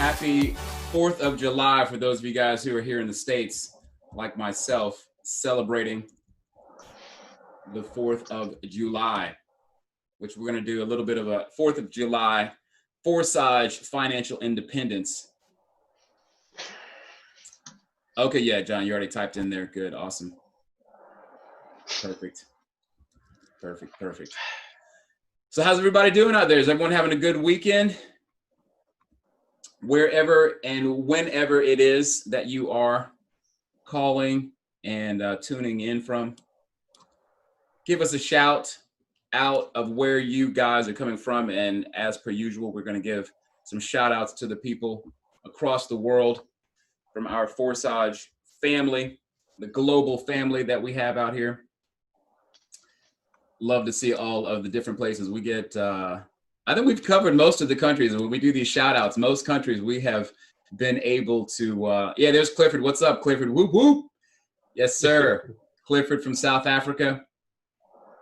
Happy 4th of July for those of you guys who are here in the States, like myself, celebrating the 4th of July, which we're going to do a little bit of a 4th of July Forsage financial independence. Okay, yeah, John, you already typed in there. Good, awesome. Perfect. So how's everybody doing out there? Is everyone having a good weekend? Wherever and whenever it is that you are calling and tuning in from, give us a shout out of where you guys are coming from. And as per usual, we're going to give some shout outs to the people across the world from our Forsage family, the global family that we have out here. Love to see all of the different places we get. I think we've covered most of the countries. When we do these shout outs, most countries we have been able to, yeah, there's Clifford. What's up, Clifford? Whoop, whoop. Yes, sir. Clifford from South Africa.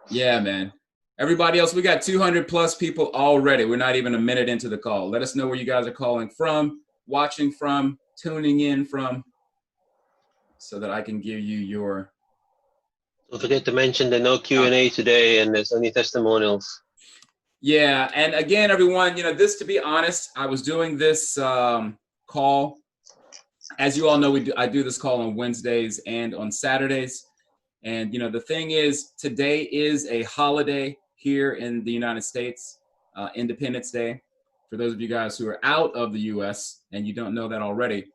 Yeah, man. Everybody else, we got 200 plus people already. We're not even a minute into the call. Let us know where you guys are calling from, watching from, tuning in from, so that I can give you your. Don't forget to mention the no Q&A today, and there's only testimonials. Yeah, and again, everyone, this, to be honest, I was doing this call. As you all know, I do this call on Wednesdays and on Saturdays. And, the thing is, today is a holiday here in the United States, Independence Day. For those of you guys who are out of the U.S. and you don't know that already,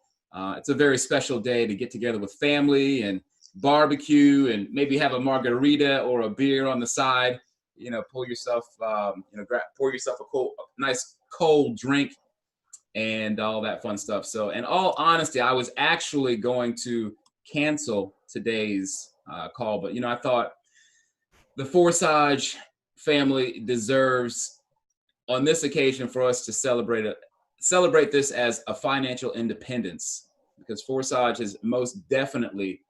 it's a very special day to get together with family and barbecue and maybe have a margarita or a beer on the side. Pour yourself, pour yourself a nice cold drink and all that fun stuff. So, in all honesty, I was actually going to cancel today's call, but I thought the Forsage family deserves, on this occasion, for us to celebrate this as a financial independence, because Forsage has most definitely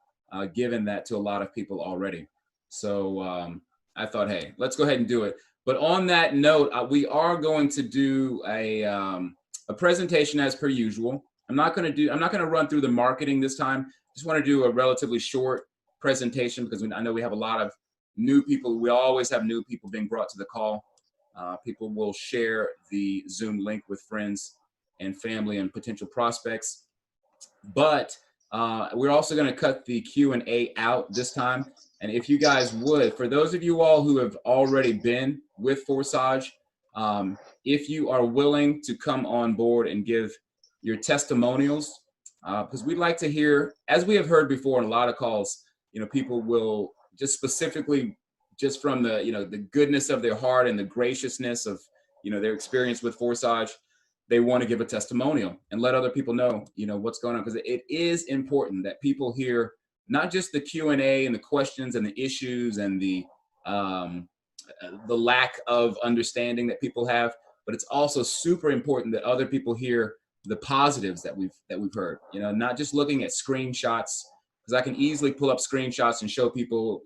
given that to a lot of people already. So I thought, hey, let's go ahead and do it. But on that note, we are going to do a presentation as per usual. I'm not going to run through the marketing this time. Just want to do a relatively short presentation because I know we have a lot of new people. We always have new people being brought to the call. People will share the Zoom link with friends and family and potential prospects. But we're also going to cut the Q&A out this time. And if you guys would, for those of you all who have already been with Forsage, if you are willing to come on board and give your testimonials, because we'd like to hear, as we have heard before in a lot of calls, people will just specifically, just from the, the goodness of their heart and the graciousness of, their experience with Forsage, they want to give a testimonial and let other people know, what's going on. Because it is important that people hear not just the Q&A and the questions and the issues and the lack of understanding that people have, but it's also super important that other people hear the positives that we've heard. Not just looking at screenshots, because I can easily pull up screenshots and show people.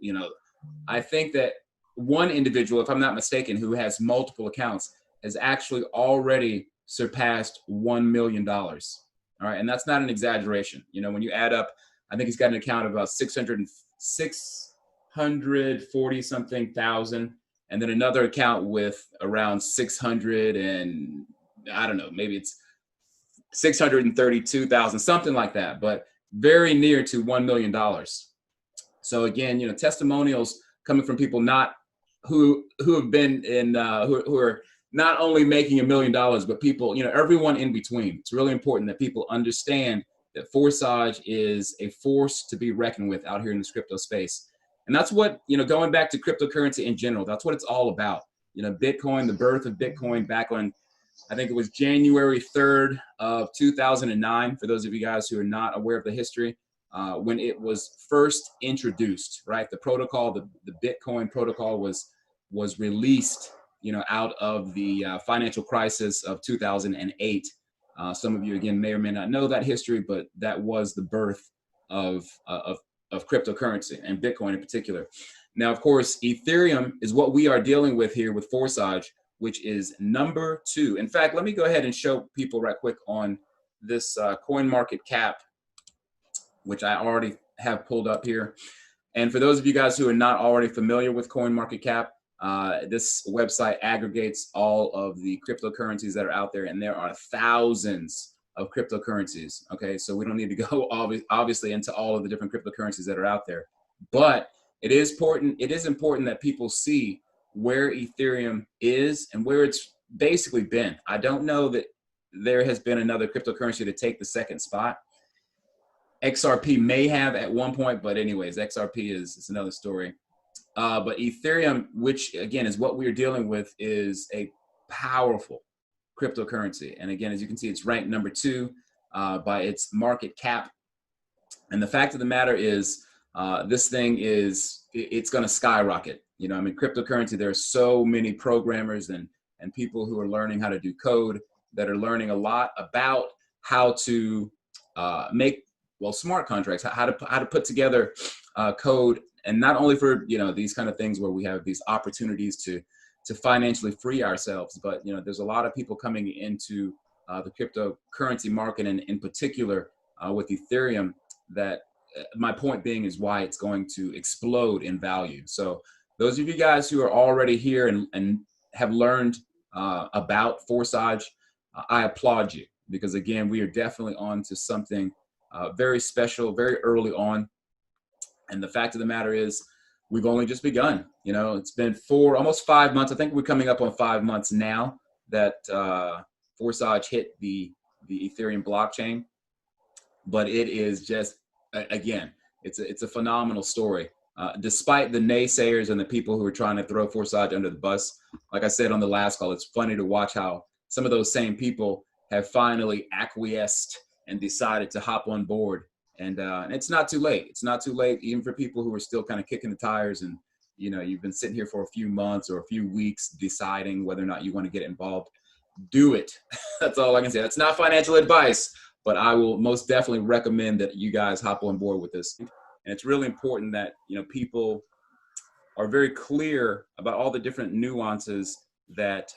I think that one individual, if I'm not mistaken, who has multiple accounts, has actually already surpassed $1 million. All right, and that's not an exaggeration. When you add up, I think he's got an account of about 640 something thousand, and then another account with around 600 and I don't know, maybe it's 632,000, something like that, but very near to $1 million. So again, testimonials coming from people not who have been in who are not only making $1 million, but people, everyone in between. It's really important that people understand that Forsage is a force to be reckoned with out here in this crypto space. And that's what, going back to cryptocurrency in general, that's what it's all about. Bitcoin, the birth of Bitcoin back on, I think it was January 3rd of 2009, for those of you guys who are not aware of the history, when it was first introduced, right? The protocol, the Bitcoin protocol was released, out of the financial crisis of 2008. Some of you, again, may or may not know that history, but that was the birth of cryptocurrency and Bitcoin in particular. Now, of course, Ethereum is what we are dealing with here with Forsage, which is number 2. In fact, let me go ahead and show people right quick on this coin market cap, which I already have pulled up here. And for those of you guys who are not already familiar with coin market cap, this website aggregates all of the cryptocurrencies that are out there, and there are thousands of cryptocurrencies. Okay, so we don't need to go obviously into all of the different cryptocurrencies that are out there, but it is important. It is important that people see where Ethereum is and where it's basically been. I don't know that there has been another cryptocurrency to take the second spot. XRP may have at one point, but anyways, XRP is another story. But Ethereum, which again is what we're dealing with, is a powerful cryptocurrency. And again, as you can see, it's ranked number 2 by its market cap. And the fact of the matter is, this thing it's going to skyrocket. You know, I mean, cryptocurrency, there are so many programmers and people who are learning how to do code, that are learning a lot about how to make, well, smart contracts, how to put together code, and not only for, you know, these kind of things where we have these opportunities to financially free ourselves, but, you know, there's a lot of people coming into the cryptocurrency market, and in particular with Ethereum, that my point being is why it's going to explode in value. So those of you guys who are already here and have learned about Forsage, I applaud you, because again, we are definitely on to something very special, very early on. And the fact of the matter is, we've only just begun. You know, it's been almost 5 months. I think we're coming up on 5 months now that Forsage hit the Ethereum blockchain. But it is just, again, it's a phenomenal story. Despite the naysayers and the people who are trying to throw Forsage under the bus, like I said on the last call, it's funny to watch how some of those same people have finally acquiesced and decided to hop on board. And it's not too late. It's not too late, even for people who are still kind of kicking the tires, and, you know, you've been sitting here for a few months or a few weeks deciding whether or not you want to get involved. Do it. That's all I can say. That's not financial advice, but I will most definitely recommend that you guys hop on board with this. And it's really important that, you know, people are very clear about all the different nuances that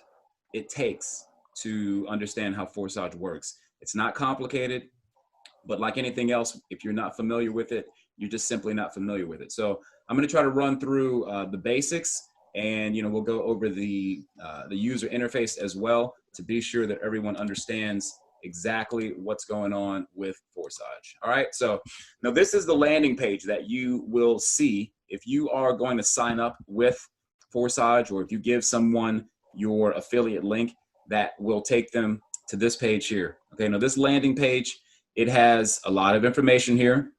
it takes to understand how Forsage works. It's not complicated, but like anything else, if you're not familiar with it, you're just simply not familiar with it. So I'm going to try to run through the basics, and, you know, we'll go over the user interface as well, to be sure that everyone understands exactly what's going on with Forsage. All right. So now this is the landing page that you will see if you are going to sign up with Forsage, or if you give someone your affiliate link, that will take them to this page here. Okay. Now this landing page, it has a lot of information here,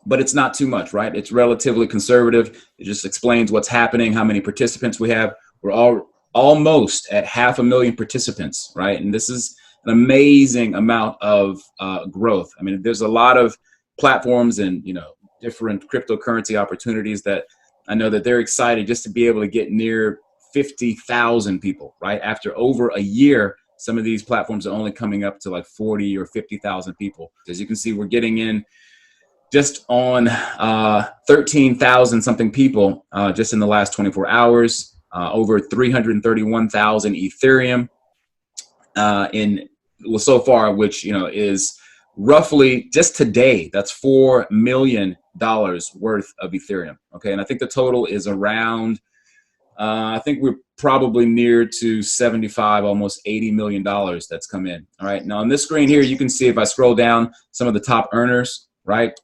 but it's not too much, right? It's relatively conservative. It just explains what's happening, how many participants we have. We're almost at 500,000 participants, right? And this is an amazing amount of growth. I mean, there's a lot of platforms and, you know, different cryptocurrency opportunities that I know that they're excited just to be able to get near 50,000 people, right? After over a year, some of these platforms are only coming up to like 40 or 50,000 people. As you can see, we're getting in just on 13,000 something people just in the last 24 hours, over 331,000 Ethereum so far, which, you know, is roughly just today, that's $4 million worth of Ethereum. Okay. And I think the total is around, I think we're probably near to 75, almost $80 million that's come in. All right. Now on this screen here, you can see, if I scroll down, some of the top earners, right?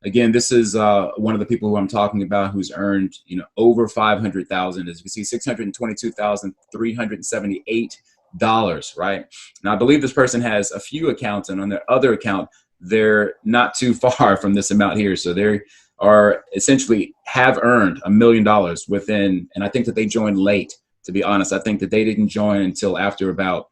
Again, this is one of the people who I'm talking about, who's earned, you know, over 500,000. As you can see, $622,378, right? Now, I believe this person has a few accounts, and on their other account, they're not too far from this amount here. So they are essentially have earned $1 million within, and I think that they joined late, to be honest. I think that they didn't join until after about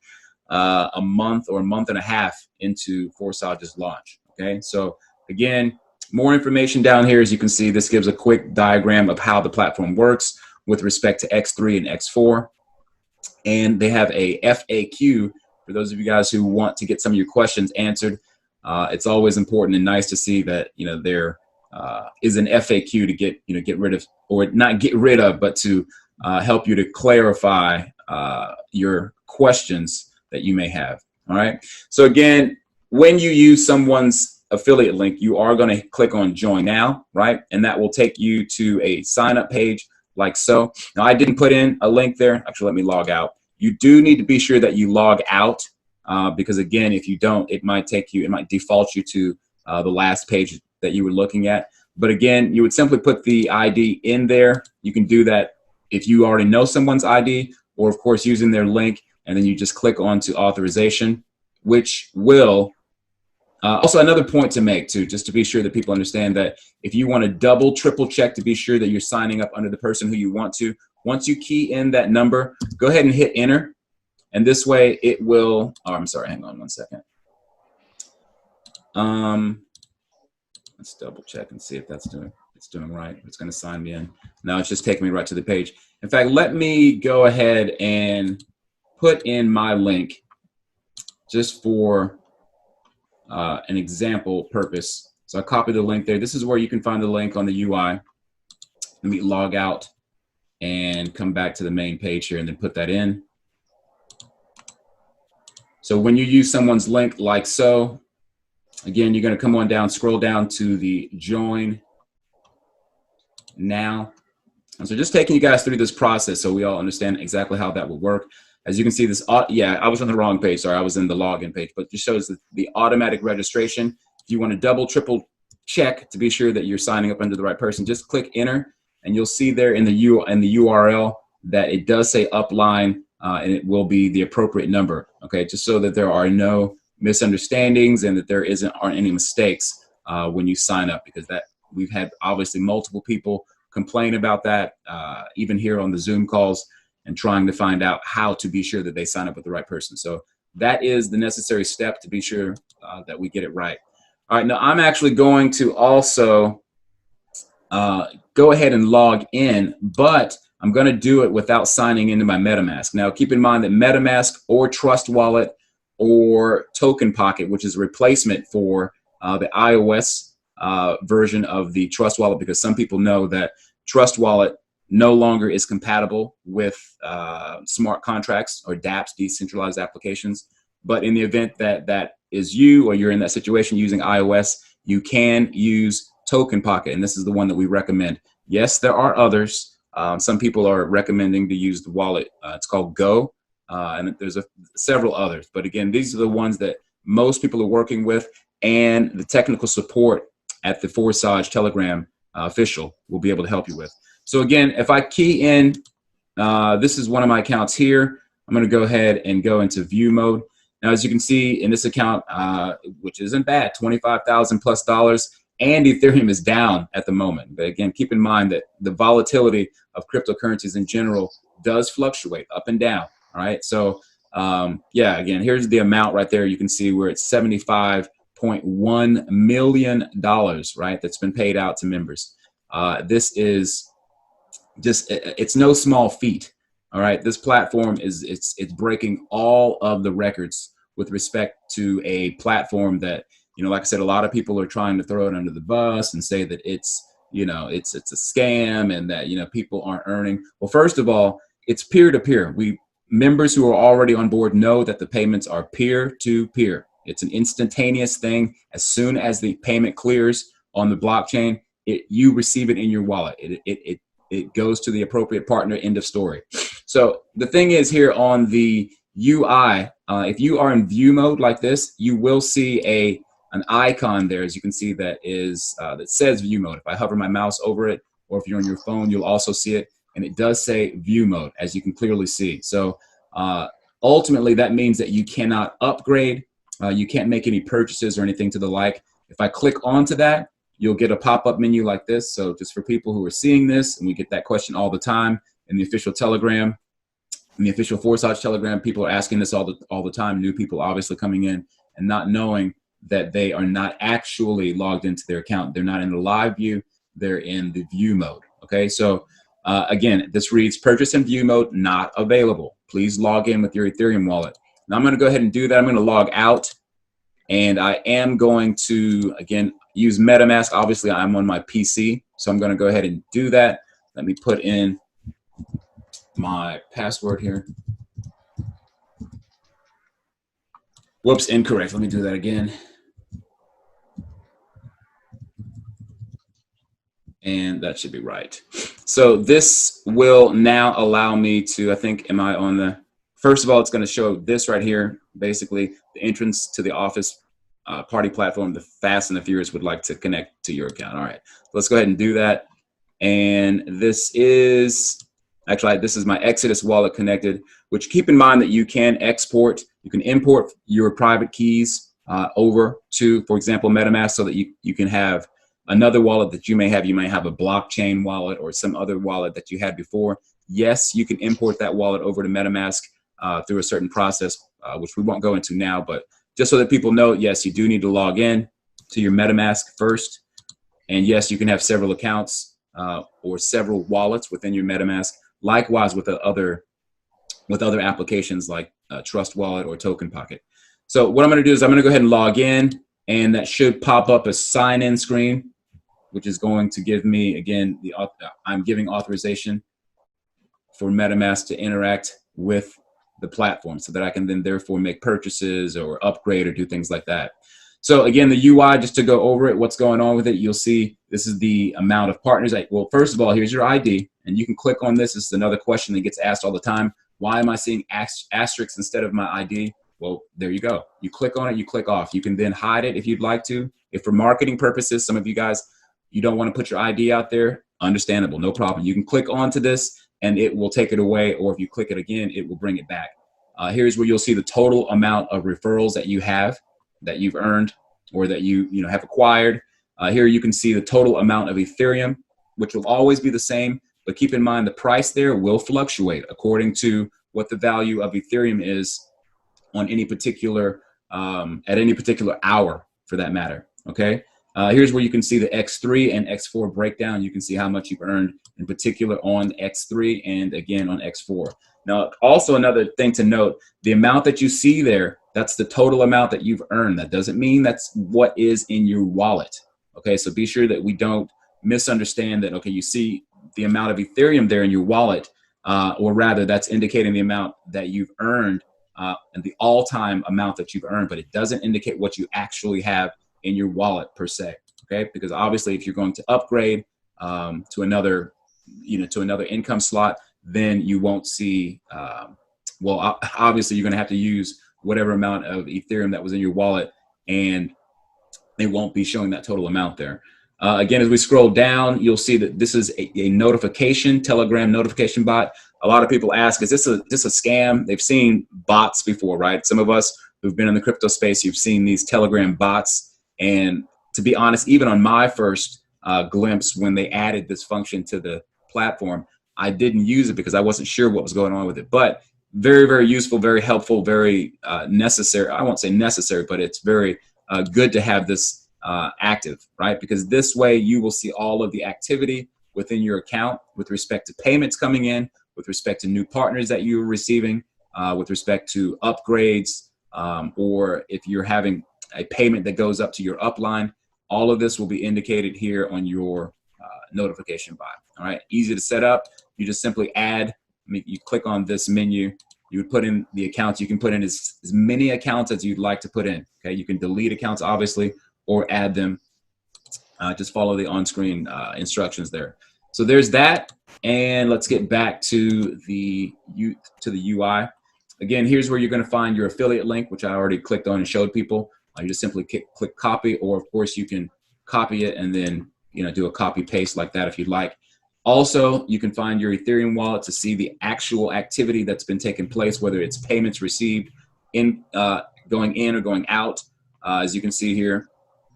a month or a month and a half into Forsage's launch. Okay, so again, more information down here. As you can see, this gives a quick diagram of how the platform works with respect to X3 and X4. And they have a FAQ for those of you guys who want to get some of your questions answered. It's always important and nice to see that, you know, there is an FAQ to get rid of, or not get rid of, but to help you to clarify your questions that you may have. All right. So again, when you use someone's affiliate link, you are going to click on join now, right? And that will take you to a sign up page like so. Now, I didn't put in a link there. Actually, let me log out. You do need to be sure that you log out because again, if you don't, it might default you to the last page that you were looking at. But again, you would simply put the ID in there. You can do that if you already know someone's ID, or of course using their link, and then you just click on to authorization, which will also another point to make too, just to be sure that people understand that if you want to double, triple check to be sure that you're signing up under the person who you want to, once you key in that number, go ahead and hit enter. And this way it will, oh, I'm sorry, hang on one second. Let's double check and see if it's doing right. It's going to sign me in. Now it's just taking me right to the page. In fact, let me go ahead and put in my link just for an example purpose. So I copy the link there. This is where you can find the link on the UI. Let me log out and come back to the main page here and then put that in. So when you use someone's link like so, again, you're going to come on down, scroll down to the join now. And so just taking you guys through this process so we all understand exactly how that will work. As you can see, this, yeah, I was on the wrong page. Sorry, I was in the login page, but it just shows the automatic registration. If you want to double, triple check to be sure that you're signing up under the right person, just click enter, and you'll see there in the URL that it does say upline, and it will be the appropriate number. Okay, just so that there are no misunderstandings and that there aren't any mistakes when you sign up, because that we've had obviously multiple people complain about that, even here on the Zoom calls, and trying to find out how to be sure that they sign up with the right person. So that is the necessary step to be sure that we get it right. All right, now I'm actually going to also go ahead and log in, but I'm going to do it without signing into my MetaMask. Now, keep in mind that MetaMask or Trust Wallet or Token Pocket, which is a replacement for the iOS version of the Trust Wallet, because some people know that Trust Wallet no longer is compatible with smart contracts or dApps, decentralized applications. But in the event that that is you, or you're in that situation using iOS, you can use Token Pocket, and this is the one that we recommend. Yes, there are others. Some people are recommending to use the wallet. It's called Go, and there's several others. But again, these are the ones that most people are working with, and the technical support at the Forsage Telegram official will be able to help you with. So again, if I key in, this is one of my accounts here. I'm going to go ahead and go into view mode. Now, as you can see in this account, which isn't bad, $25,000+, and Ethereum is down at the moment. But again, keep in mind that the volatility of cryptocurrencies in general does fluctuate up and down. All right. So yeah, again, here's the amount right there. You can see we're at $75.1 million, right? That's been paid out to members. This is just, it's no small feat. All right. This platform it's breaking all of the records with respect to a platform that, you know, like I said, a lot of people are trying to throw it under the bus and say that it's, you know, it's a scam and that, you know, people aren't earning. Well, first of all, it's peer-to-peer. Members who are already on board know that the payments are peer-to-peer. It's an instantaneous thing. As soon as the payment clears on the blockchain, you receive it in your wallet. It goes to the appropriate partner, end of story. So the thing is here on the UI, if you are in view mode like this, you will see an icon there, as you can see, that says view mode. If I hover my mouse over it, or if you're on your phone, you'll also see it. And it does say view mode, as you can clearly see. So ultimately, that means that you cannot upgrade. You can't make any purchases or anything to the like. If I click onto that, you'll get a pop-up menu like this. So just for people who are seeing this, and we get that question all the time in the official Telegram, in the official Forsage Telegram, people are asking this all the time. New people obviously coming in and not knowing that they are not actually logged into their account. They're not in the live view. They're in the view mode. Okay, so again, this reads purchase in view mode not available. Please log in with your Ethereum wallet. Now I'm going to go ahead and do that. I'm going to log out, and I am going to, again, use MetaMask. Obviously, I'm on my PC, so I'm going to go ahead and do that. Let me put in my password here. Whoops, incorrect. Let me do that again. And that should be right. So this will now allow me to, I think, am I on the, first of all, it's going to show this right here, basically the entrance to the Office party platform. The Fast and the Furious would like to connect to your account. All right, let's go ahead and do that. And this is, actually, this is my Exodus wallet connected, which keep in mind that you can export, you can import your private keys over to, for example, MetaMask, so that you can have another wallet that you may have. You may have a blockchain wallet or some other wallet that you had before. Yes, you can import that wallet over to MetaMask through a certain process, which we won't go into now, but just so that people know, yes, you do need to log in to your MetaMask first. And yes, you can have several accounts or several wallets within your MetaMask. Likewise with other applications like Trust Wallet or Token Pocket. So what I'm going to do is I'm going to go ahead and log in, and that should pop up a sign-in screen, which is going to give me, again, I'm giving authorization for MetaMask to interact with the platform so that I can then therefore make purchases or upgrade or do things like that. So again, the UI, just to go over it, what's going on with it, you'll see this is the amount of partners. Well, first of all, here's your ID, and you can click on this. This is another question that gets asked all the time. Why am I seeing asterisks instead of my ID? Well, there you go. You click on it, you click off. You can then hide it if you'd like to. If for marketing purposes, some of you guys, you don't want to put your ID out there, understandable, no problem. You can click onto this and it will take it away, or if you click it again, it will bring it back. Here's where you'll see the total amount of referrals that you have, that you've earned, or that you have acquired. Here you can see the total amount of Ethereum, which will always be the same, but keep in mind the price there will fluctuate according to what the value of Ethereum is on any particular, at any particular hour for that matter, okay? Here's where you can see the X3 and X4 breakdown. You can see how much you've earned in particular on X3 and again on X4. Now, also another thing to note, the amount that you see there, that's the total amount that you've earned. That doesn't mean that's what is in your wallet, okay? So be sure that we don't misunderstand that, okay, you see the amount of Ethereum there in your wallet, or rather that's indicating the amount that you've earned and the all-time amount that you've earned, but it doesn't indicate what you actually have in your wallet per se, okay? Because obviously if you're going to upgrade to another income slot, then you won't see, well, obviously you're gonna have to use whatever amount of Ethereum that was in your wallet, and they won't be showing that total amount there. Again, as we scroll down, you'll see that this is a notification, Telegram notification bot. A lot of people ask, is this a scam? They've seen bots before, right? Some of us who've been in the crypto space, you've seen these Telegram bots. And to be honest, even on my first glimpse, when they added this function to the platform, I didn't use it because I wasn't sure what was going on with it. But very, very useful, very helpful, very necessary. I won't say necessary, but it's very good to have this active, right? Because this way you will see all of the activity within your account with respect to payments coming in, with respect to new partners that you're receiving, with respect to upgrades, or if you're having a payment that goes up to your upline. All of this will be indicated here on your notification bot. All right, easy to set up. You just simply add, you click on this menu, you would put in the accounts. You can put in as many accounts as you'd like to put in. Okay, you can delete accounts obviously, or add them. Just follow the on-screen instructions there. So there's that, and let's get back to the UI. Again, here's where you're going to find your affiliate link, which I already clicked on and showed people. You just simply click copy, or of course you can copy it and then do a copy paste like that if you'd like. Also, you can find your Ethereum wallet to see the actual activity that's been taking place, whether it's payments received going in or going out. As you can see here,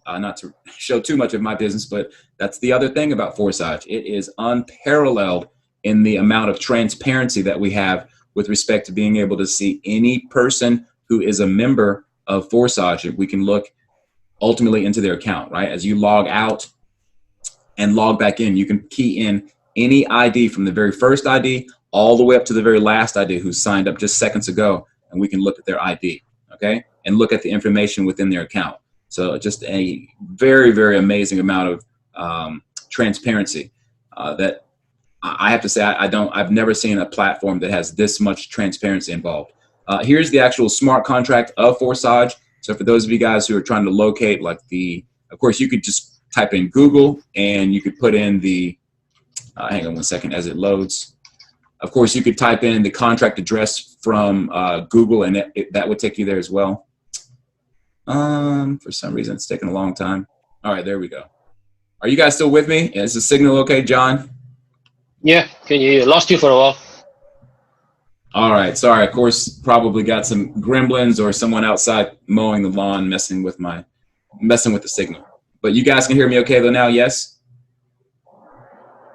not to show too much of my business, but that's the other thing about Forsage. It is unparalleled in the amount of transparency that we have with respect to being able to see any person who is a member of Forsage. We can look ultimately into their account, right? As you log out and log back in, you can key in any ID from the very first ID all the way up to the very last ID who signed up just seconds ago, and we can look at their ID, okay? And look at the information within their account. So just a very, very amazing amount of transparency that I have to say I've never seen a platform that has this much transparency involved. Here's the actual smart contract of Forsage. So for those of you guys who are trying to locate, like of course, you could just type in Google and you could put in hang on one second as it loads. Of course, you could type in the contract address from Google, and that would take you there as well. For some reason, it's taking a long time. All right, there we go. Are you guys still with me? Is the signal okay, John? Yeah, can you lost you for a while? All right, sorry. Of course, probably got some gremlins or someone outside mowing the lawn, messing with the signal. But you guys can hear me okay though now? Yes.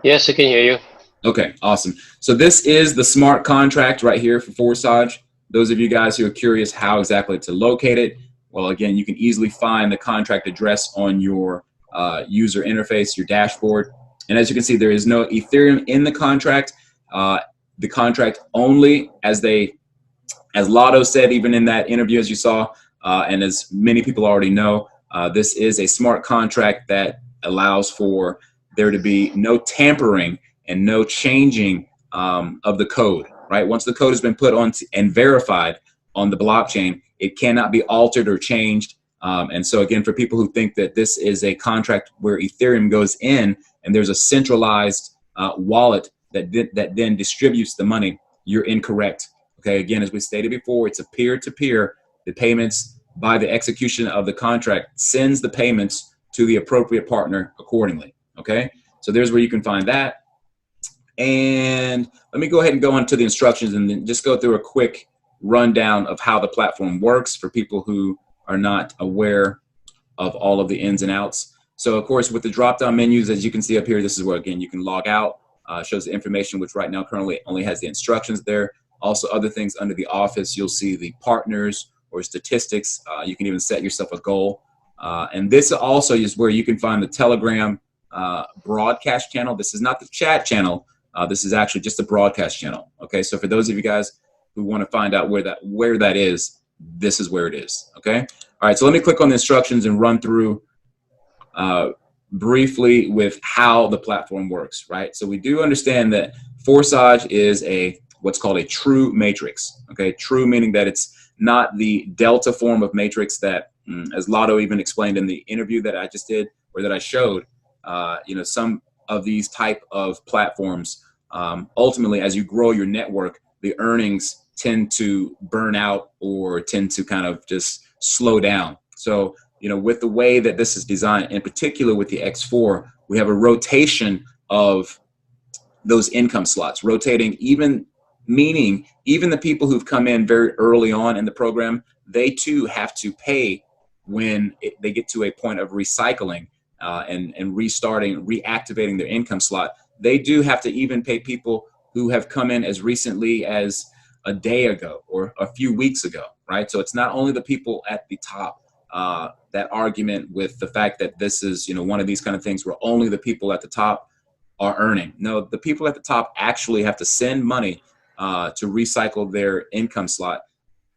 Yes, I can hear you. Okay, awesome. So this is the smart contract right here for Forsage. Those of you guys who are curious how exactly to locate it, well, again, you can easily find the contract address on your user interface, your dashboard. And as you can see, there is no Ethereum in the contract. The contract only, as Lotto said, even in that interview, as you saw, and as many people already know, this is a smart contract that allows for there to be no tampering and no changing of the code, right? Once the code has been put on and verified on the blockchain, it cannot be altered or changed. And so again, for people who think that this is a contract where Ethereum goes in and there's a centralized wallet that then distributes the money, you're incorrect. Okay, again, as we stated before, it's a peer-to-peer. The payments by the execution of the contract sends the payments to the appropriate partner accordingly. Okay, so there's where you can find that. And let me go ahead and go on to the instructions and then just go through a quick rundown of how the platform works for people who are not aware of all of the ins and outs. So of course, with the drop-down menus, as you can see up here, this is where, again, you can log out, shows the information, which right now currently only has the instructions there. Also other things under the office, you'll see the partners or statistics. You can even set yourself a goal. And this also is where you can find the Telegram broadcast channel. This is not the chat channel. This is actually just a broadcast channel. Okay, so for those of you guys who want to find out where that is, this is where it is. Okay, all right. So let me click on the instructions and run through briefly with how the platform works. Right. So we do understand that Forsage is what's called a true matrix. Okay, true meaning that it's not the delta form of matrix that, as Lotto even explained in the interview that I just did or that I showed. Some of these type of platforms, ultimately, as you grow your network, the earnings tend to burn out or tend to kind of just slow down. So, with the way that this is designed, in particular with the X4, we have a rotation of those income slots, rotating meaning even the people who've come in very early on in the program, they too have to pay when they get to a point of recycling and restarting, reactivating their income slot. They do have to even pay people who have come in as recently as a day ago or a few weeks ago, right? So it's not only the people at the top, that argument with the fact that this is, one of these kind of things where only the people at the top are earning. No, the people at the top actually have to send money to recycle their income slot,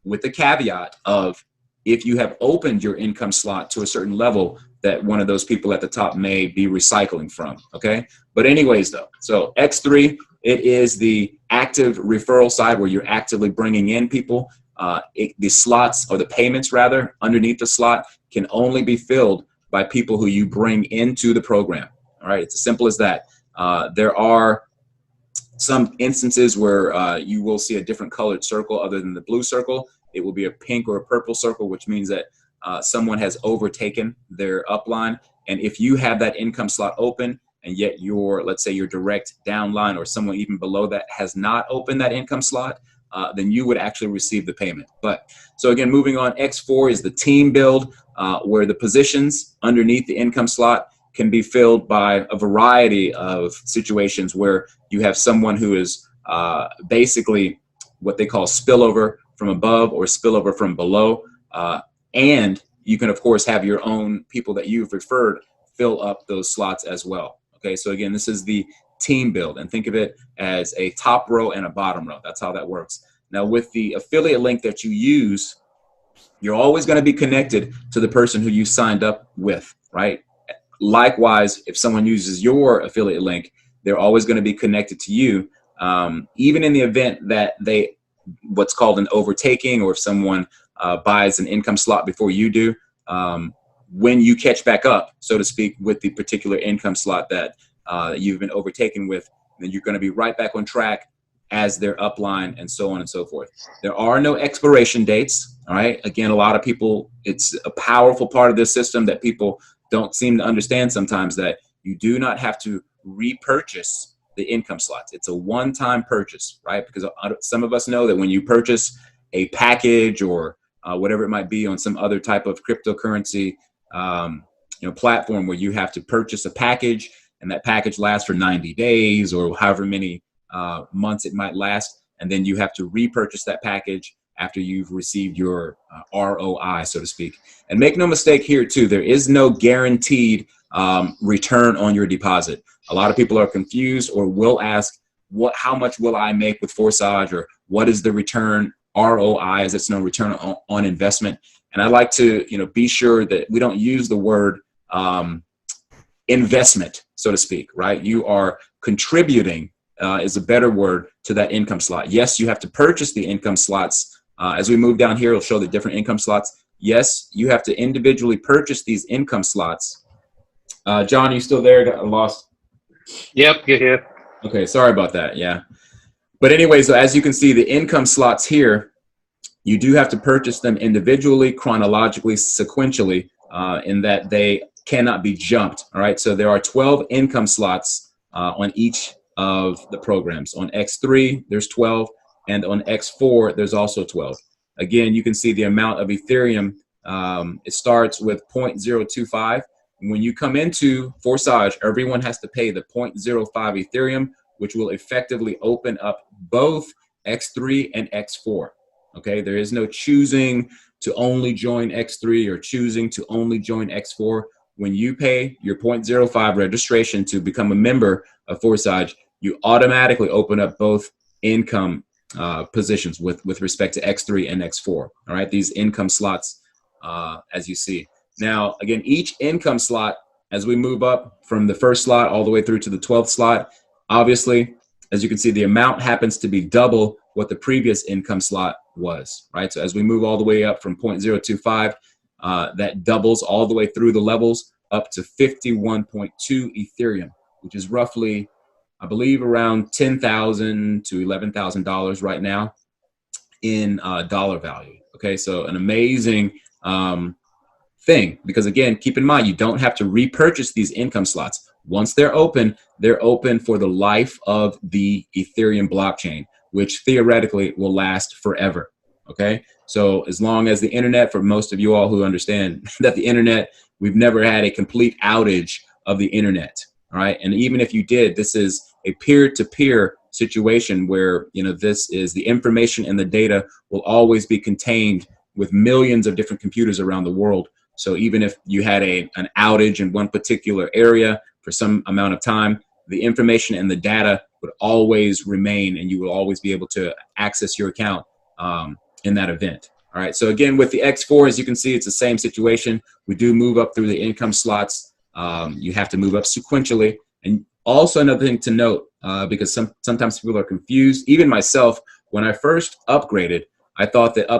with the caveat of if you have opened your income slot to a certain level that one of those people at the top may be recycling from, okay? But anyways though, so X3, it is the active referral side where you're actively bringing in people. The slots, or the payments rather, underneath the slot can only be filled by people who you bring into the program, all right? It's as simple as that. There are some instances where you will see a different colored circle other than the blue circle. It will be a pink or a purple circle, which means that someone has overtaken their upline. And if you have that income slot open and yet let's say your direct downline or someone even below that has not opened that income slot, then you would actually receive the payment. But so again, moving on, X4 is the team build where the positions underneath the income slot can be filled by a variety of situations where you have someone who is basically what they call spillover from above or spillover from below. And you can, of course, have your own people that you've referred fill up those slots as well. Okay, so again, this is the team build, and think of it as a top row and a bottom row. That's how that works. Now, with the affiliate link that you use, you're always going to be connected to the person who you signed up with, right? Likewise, if someone uses your affiliate link, they're always going to be connected to you, even in the event that they what's called an overtaking, or if someone buys an income slot before you do, when you catch back up, so to speak, with the particular income slot that you've been overtaken with, then you're going to be right back on track as their upline, and so on and so forth. There are no expiration dates. All right. Again, a lot of people, it's a powerful part of this system that people don't seem to understand sometimes, that you do not have to repurchase the income slots. It's a one-time purchase, right? Because some of us know that when you purchase a package or whatever it might be on some other type of cryptocurrency platform, where you have to purchase a package, and that package lasts for 90 days or however many months it might last, and then you have to repurchase that package after you've received your ROI, so to speak. And make no mistake here too, there is no guaranteed return on your deposit. A lot of people are confused, or will ask, how much will I make with Forsage, or what is the return ROI, as it's no return on investment. And I like to be sure that we don't use the word investment, so to speak, right? You are contributing, is a better word, to that income slot. Yes, you have to purchase the income slots. As we move down here, it'll show the different income slots. Yes, you have to individually purchase these income slots. John, you still there? Got lost? Yep, you're here. Okay, sorry about that. Yeah. But anyway, so as you can see, the income slots here, you do have to purchase them individually, chronologically, sequentially, in that they cannot be jumped. All right. So there are 12 income slots on each of the programs. On X3, there's 12. And on X4, there's also 12. Again, you can see the amount of Ethereum. It starts with 0.025. When you come into Forsage, everyone has to pay the 0.05 Ethereum, which will effectively open up both X3 and X4. Okay, there is no choosing to only join X3 or choosing to only join X4. When you pay your 0.05 registration to become a member of Forsage, you automatically open up both income positions with respect to X3 and X4. All right, these income slots, as you see. Now, again, each income slot, as we move up from the first slot all the way through to the 12th slot, obviously, as you can see, the amount happens to be double what the previous income slot was, right? So as we move all the way up from 0.025, that doubles all the way through the levels up to 51.2 Ethereum, which is roughly, I believe, around $10,000 to $11,000 right now in dollar value. Okay, so an amazing thing, because again, keep in mind, you don't have to repurchase these income slots. Once they're open for the life of the Ethereum blockchain, which theoretically will last forever. Okay, so as long as the internet, for most of you all who understand that the internet, we've never had a complete outage of the internet. All right, and even if you did, this is a peer-to-peer situation where this is the information and the data will always be contained with millions of different computers around the world. So even if you had an outage in one particular area for some amount of time, the information and the data would always remain, and you will always be able to access your account in that event. All right. So again, with the X4, as you can see, it's the same situation. We do move up through the income slots. You have to move up sequentially. And also another thing to note, because sometimes people are confused, even myself, when I first upgraded, I thought that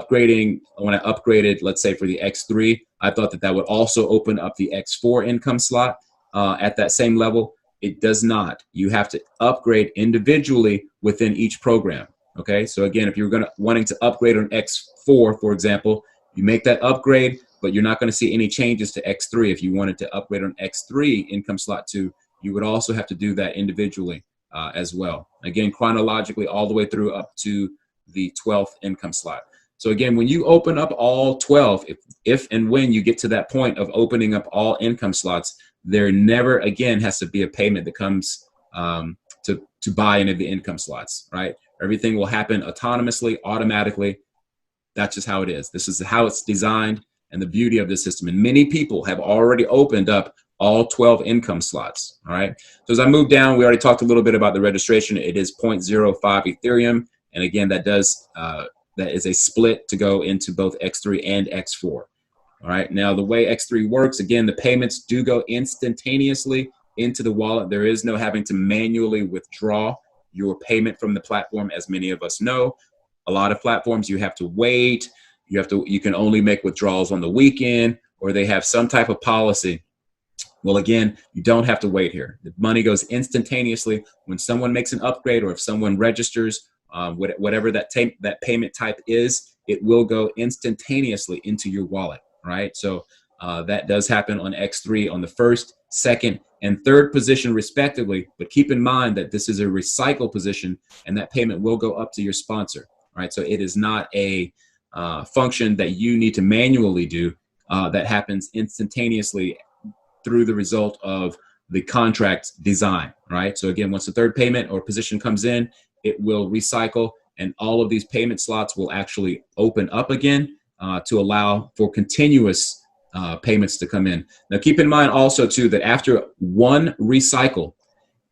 when I upgraded, let's say for the X3, I thought that would also open up the X4 income slot at that same level. It does not. You have to upgrade individually within each program. Okay, so again, if you're wanting to upgrade on X4, for example, you make that upgrade, but you're not going to see any changes to X3. If you wanted to upgrade on X3 income slot 2, you would also have to do that individually as well. Again, chronologically, all the way through up to the 12th income slot. So again, when you open up all 12, if and when you get to that point of opening up all income slots, there never again has to be a payment that comes to buy any of the income slots, right? Everything will happen autonomously, automatically. That's just how it is. This is how it's designed and the beauty of the system. And many people have already opened up all 12 income slots, all right? So as I move down, we already talked a little bit about the registration. It is 0.05 Ethereum. And again, that is a split to go into both X3 and X4. All right. Now, the way X3 works, again, the payments do go instantaneously into the wallet. There is no having to manually withdraw your payment from the platform, as many of us know. A lot of platforms, you have to wait. You can only make withdrawals on the weekend, or they have some type of policy. Well, again, you don't have to wait here. The money goes instantaneously when someone makes an upgrade, or if someone registers, whatever that payment type is, it will go instantaneously into your wallet, right? So that does happen on X3 on the first, second, and third position respectively. But keep in mind that this is a recycle position, and that payment will go up to your sponsor, right? So it is not a function that you need to manually do. That happens instantaneously through the result of the contract design, right? So again, once the third payment or position comes in, it will recycle, and all of these payment slots will actually open up again to allow for continuous payments to come in. Now, keep in mind also too that after one recycle,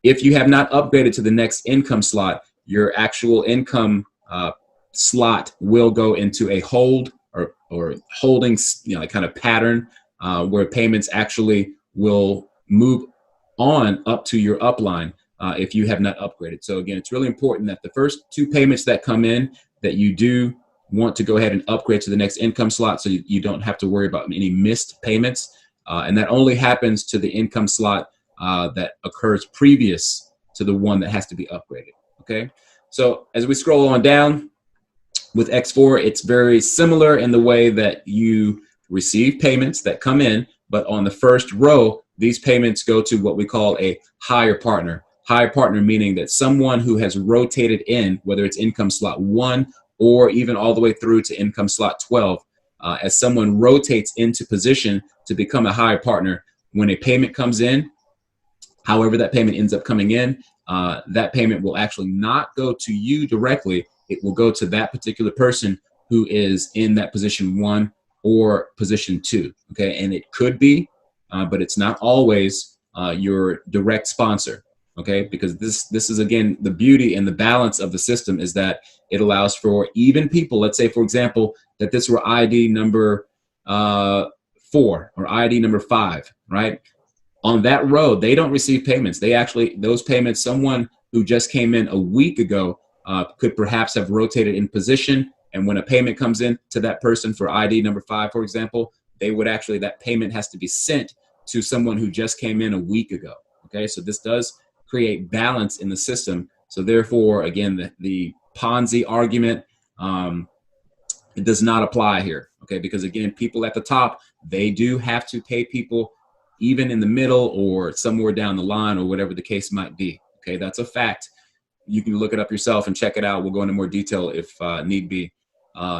if you have not upgraded to the next income slot, your actual income slot will go into a hold or holding, kind of pattern where payments actually will move on up to your upline if you have not upgraded. So again, it's really important that the first two payments that come in, that you do want to go ahead and upgrade to the next income slot, so you don't have to worry about any missed payments. And that only happens to the income slot that occurs previous to the one that has to be upgraded. Okay. So as we scroll on down with X4, it's very similar in the way that you receive payments that come in, but on the first row, these payments go to what we call a higher partner. Higher partner meaning that someone who has rotated in, whether it's income slot 1 or even all the way through to income slot 12, as someone rotates into position to become a higher partner, when a payment comes in, however that payment ends up coming in, that payment will actually not go to you directly. It will go to that particular person who is in that position 1 or position 2. Okay, and it could be, but it's not always your direct sponsor. Okay, because this is again the beauty and the balance of the system is that it allows for even people. Let's say, for example, that this were ID number 4 or ID number 5, right? On that row, they don't receive payments. They actually, those payments, someone who just came in a week ago could perhaps have rotated in position. And when a payment comes in to that person for ID number 5, for example, they would actually, that payment has to be sent to someone who just came in a week ago. Okay, so this does create balance in the system. So therefore, again, the Ponzi argument, it does not apply here. Okay, because again, people at the top, they do have to pay people even in the middle or somewhere down the line or whatever the case might be. Okay, that's a fact. You can look it up yourself and check it out. We'll go into more detail if need be.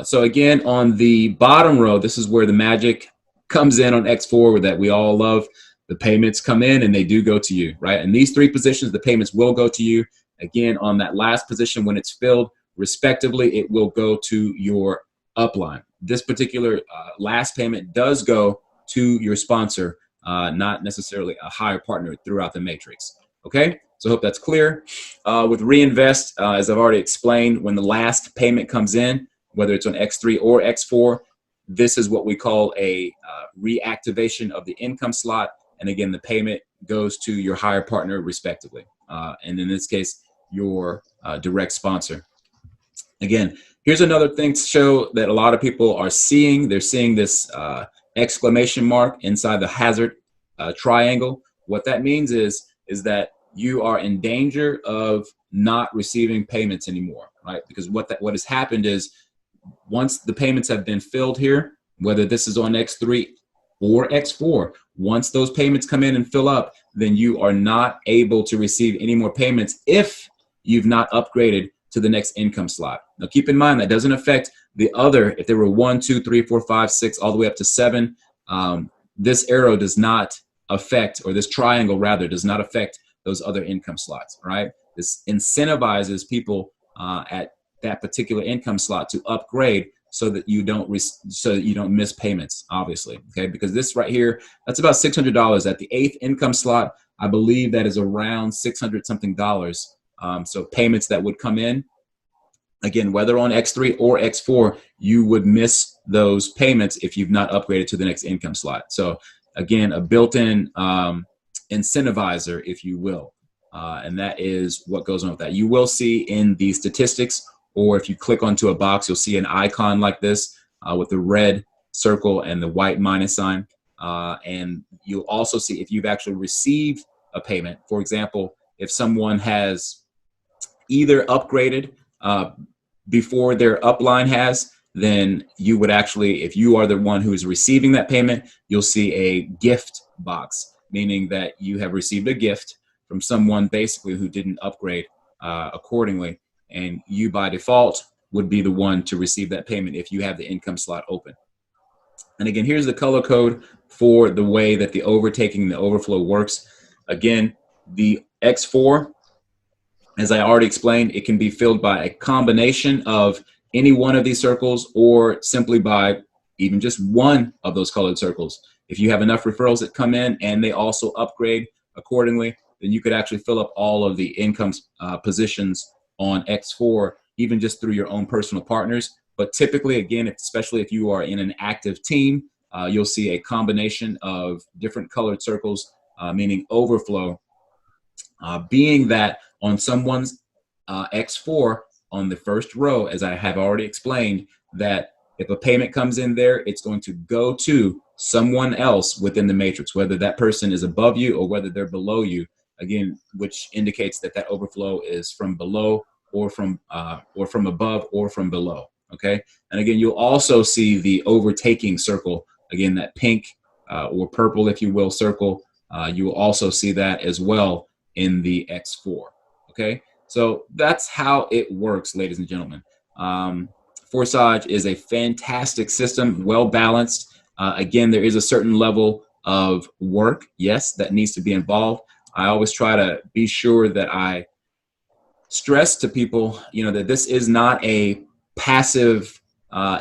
So again, on the bottom row, this is where the magic comes in on X4 that we all love. The payments come in and they do go to you, right? And these 3 positions, the payments will go to you. Again, on that last position, when it's filled, respectively, it will go to your upline. This particular last payment does go to your sponsor, not necessarily a higher partner throughout the matrix. Okay, so I hope that's clear. With reinvest, as I've already explained, when the last payment comes in, whether it's on X3 or X4, this is what we call a reactivation of the income slot. And again, the payment goes to your higher partner respectively. And in this case, your direct sponsor. Again, here's another thing to show that a lot of people are seeing. They're seeing this exclamation mark inside the hazard triangle. What that means is that you are in danger of not receiving payments anymore, right? Because what has happened is once the payments have been filled here, whether this is on X3 or X4, once those payments come in and fill up, then you are not able to receive any more payments if you've not upgraded to the next income slot. Now, keep in mind that doesn't affect the other. If there were 1, 2, 3, 4, 5, 6, all the way up to 7, this arrow does not affect, or this triangle rather, does not affect those other income slots, right? This incentivizes people at that particular income slot to upgrade so that you don't miss payments, obviously, okay? Because this right here, that's about $600 at the 8th income slot. I believe that is around $600 something. So payments that would come in, again, whether on X3 or X4, you would miss those payments if you've not upgraded to the next income slot. So again, a built-in incentivizer, if you will, and that is what goes on with that. You will see in the statistics or if you click onto a box, you'll see an icon like this with the red circle and the white minus sign. And you'll also see if you've actually received a payment. For example, if someone has either upgraded before their upline has, then you would actually, if you are the one who is receiving that payment, you'll see a gift box, meaning that you have received a gift from someone basically who didn't upgrade accordingly. And you by default would be the one to receive that payment if you have the income slot open. And again, here's the color code for the way that the overtaking and the overflow works. Again, the X4, as I already explained, it can be filled by a combination of any one of these circles or simply by even just one of those colored circles. If you have enough referrals that come in and they also upgrade accordingly, then you could actually fill up all of the income positions on X4, even just through your own personal partners. But typically, again, especially if you are in an active team, you'll see a combination of different colored circles, meaning overflow, being that on someone's X4 on the first row, as I have already explained, that if a payment comes in there, it's going to go to someone else within the matrix, whether that person is above you or whether they're below you, again, which indicates that that overflow is from below or from above or from below. Okay. And again, you'll also see the overtaking circle, again, that pink or purple, if you will, circle. You will also see that as well in the X4. Okay. So that's how it works, ladies and gentlemen. Forsage is a fantastic system, well balanced. Again, there is a certain level of work, yes, that needs to be involved. I always try to be sure that I stress to people, that this is not a passive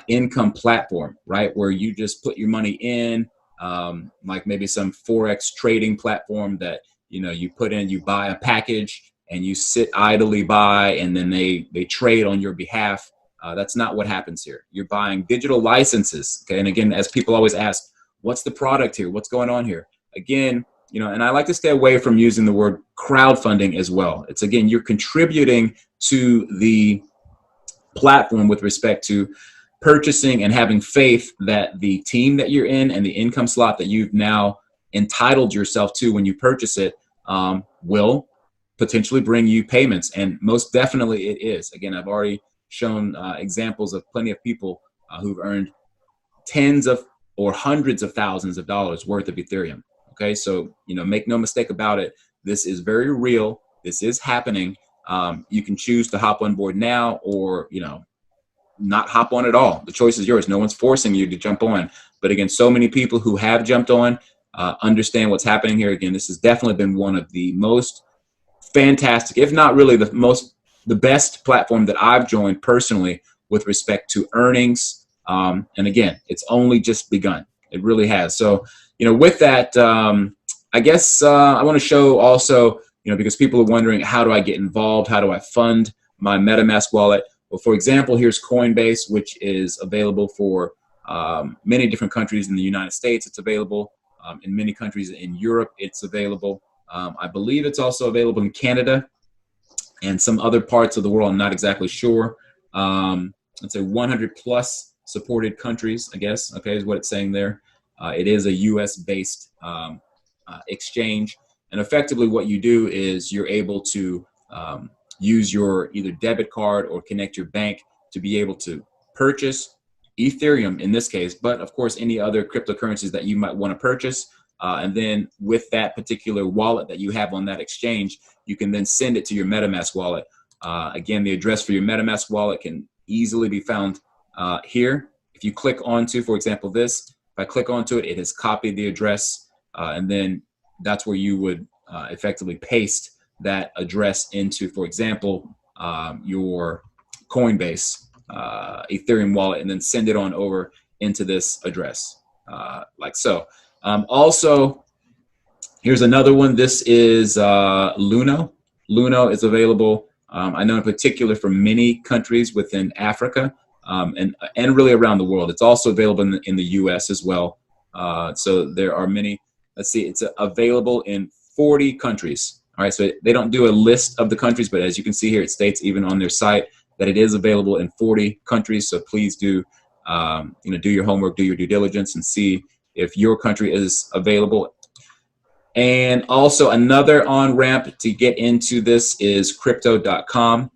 income platform, right? Where you just put your money in, like maybe some Forex trading platform that, you put in, you buy a package and you sit idly by and then they trade on your behalf. That's not what happens here. You're buying digital licenses. Okay. And again, as people always ask, what's the product here? What's going on here? Again, and I like to stay away from using the word crowdfunding as well. It's, again, you're contributing to the platform with respect to purchasing and having faith that the team that you're in and the income slot that you've now entitled yourself to when you purchase it will potentially bring you payments. And most definitely it is. Again, I've already shown examples of plenty of people who've earned tens of or hundreds of thousands of dollars worth of Ethereum. Okay, so, make no mistake about it. This is very real. This is happening. You can choose to hop on board now or, not hop on at all. The choice is yours. No one's forcing you to jump on. But again, so many people who have jumped on understand what's happening here. Again, this has definitely been one of the most fantastic, if not really the best platform that I've joined personally with respect to earnings. And again, it's only just begun. It really has. So, with that, I guess I want to show also, because people are wondering, how do I get involved? How do I fund my MetaMask wallet? Well, for example, here's Coinbase, which is available for many different countries in the United States. It's available in many countries in Europe. It's available. I believe it's also available in Canada and some other parts of the world. I'm not exactly sure. Let's say 100 plus supported countries, I guess, okay, is what it's saying there. It is a US-based exchange. And effectively what you do is you're able to use your either debit card or connect your bank to be able to purchase Ethereum in this case, but of course any other cryptocurrencies that you might want to purchase. And then with that particular wallet that you have on that exchange, you can then send it to your MetaMask wallet. Again, the address for your MetaMask wallet can easily be found here. If you click onto, for example, this, if I click onto it, it has copied the address, and then that's where you would effectively paste that address into, for example, your Coinbase Ethereum wallet, and then send it on over into this address, like so. Also, here's another one. This is Luno. Luno is available, I know in particular, for many countries within Africa. And really around the world. It's also available in the US as well. So there are many, let's see, it's available in 40 countries. All right, so they don't do a list of the countries, but as you can see here, it states even on their site that it is available in 40 countries. So please do, do your homework, do your due diligence, and see if your country is available. And also another on-ramp to get into this is crypto.com,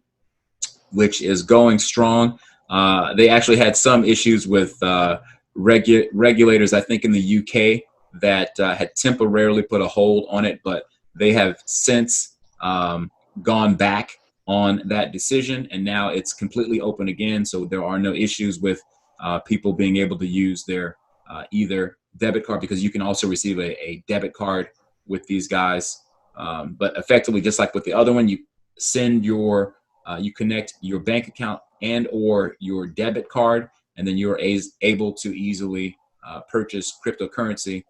which is going strong. They actually had some issues with regulators, I think, in the UK that had temporarily put a hold on it, but they have since gone back on that decision, and now it's completely open again. So there are no issues with people being able to use their either debit card, because you can also receive a debit card with these guys. But effectively, just like with the other one, you send your, you connect your bank account and or your debit card, and then you're able to easily purchase cryptocurrency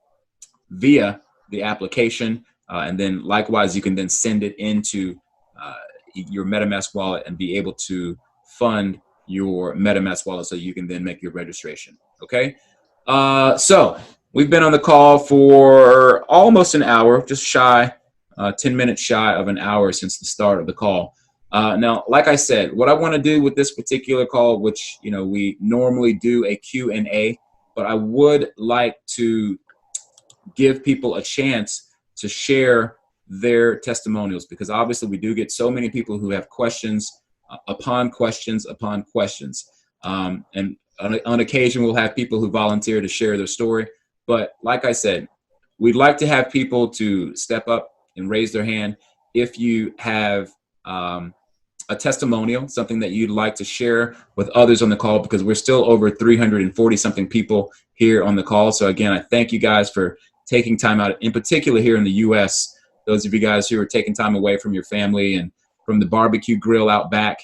via the application. And then likewise, you can then send it into your MetaMask wallet and be able to fund your MetaMask wallet so you can then make your registration. Okay. So we've been on the call for almost an hour, just shy, 10 minutes shy of an hour since the start of the call. Now, like I said, what I want to do with this particular call, which, we normally do a Q&A, but I would like to give people a chance to share their testimonials, because obviously we do get so many people who have questions upon questions upon questions. And on occasion, we'll have people who volunteer to share their story. But like I said, we'd like to have people to step up and raise their hand if you have a testimonial, something that you'd like to share with others on the call, because we're still over 340 something people here on the call. So again, I thank you guys for taking time out, in particular here in the US, those of you guys who are taking time away from your family and from the barbecue grill out back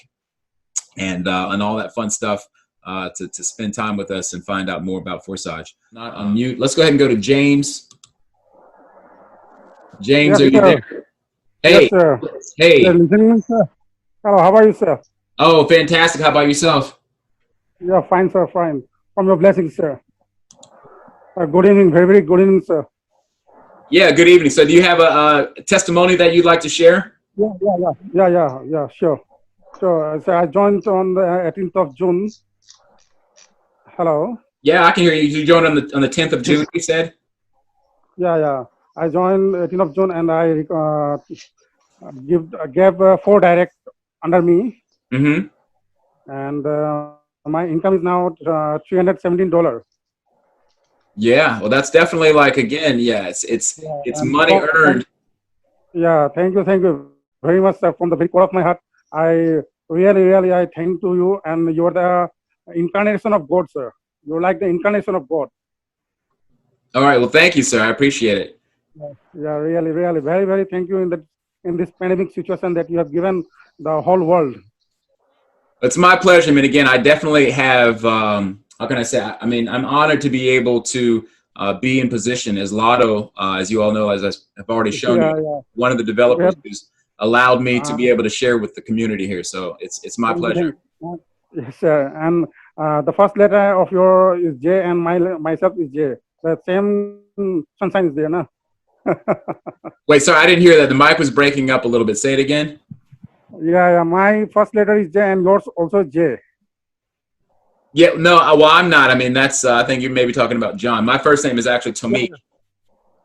and all that fun stuff to spend time with us and find out more about Forsage. Not on mute. Let's go ahead and go to James. James, Yes, are you sir. there? Hey. Yes, sir. Hey. Sir, listening, sir. Hello, how are you, sir? Oh, fantastic. How about yourself? Yeah, fine, sir, fine. From your blessings, sir. Good evening, very, very good evening, sir. Yeah, good evening. So do you have a testimony that you'd like to share? Yeah, sure. So I joined on the 18th of June. Hello? Yeah, I can hear you. You joined on the 10th of June, you said? Yeah. I joined 18th of June and I gave 4 direct under me. Mm-hmm. And my income is now $317. Yeah, well, that's definitely like, again, yeah, it's money earned. Yeah, thank you very much, sir. From the very core of my heart, I really I thank to you, and you're the incarnation of God, sir. You're like the incarnation of God. All right, well, thank you, sir. I appreciate it. Yeah, really, very thank you in this pandemic situation that you have given the whole world. It's my pleasure. I mean, again, I definitely have, how can I say, I mean, I'm honored to be able to be in position as Lotto, as you all know, as I've already shown you, one of the developers who's allowed me to be able to share with the community here. So it's my pleasure. Yes, sir. And the first letter of your is J, and myself is J. The same sunshine is there, no? Wait, sorry, I didn't hear that. The mic was breaking up a little bit. Say it again. Yeah. My first letter is J, and yours also J. Yeah, no, well, I'm not. I mean, that's, I think you may be talking about John. My first name is actually Tomik.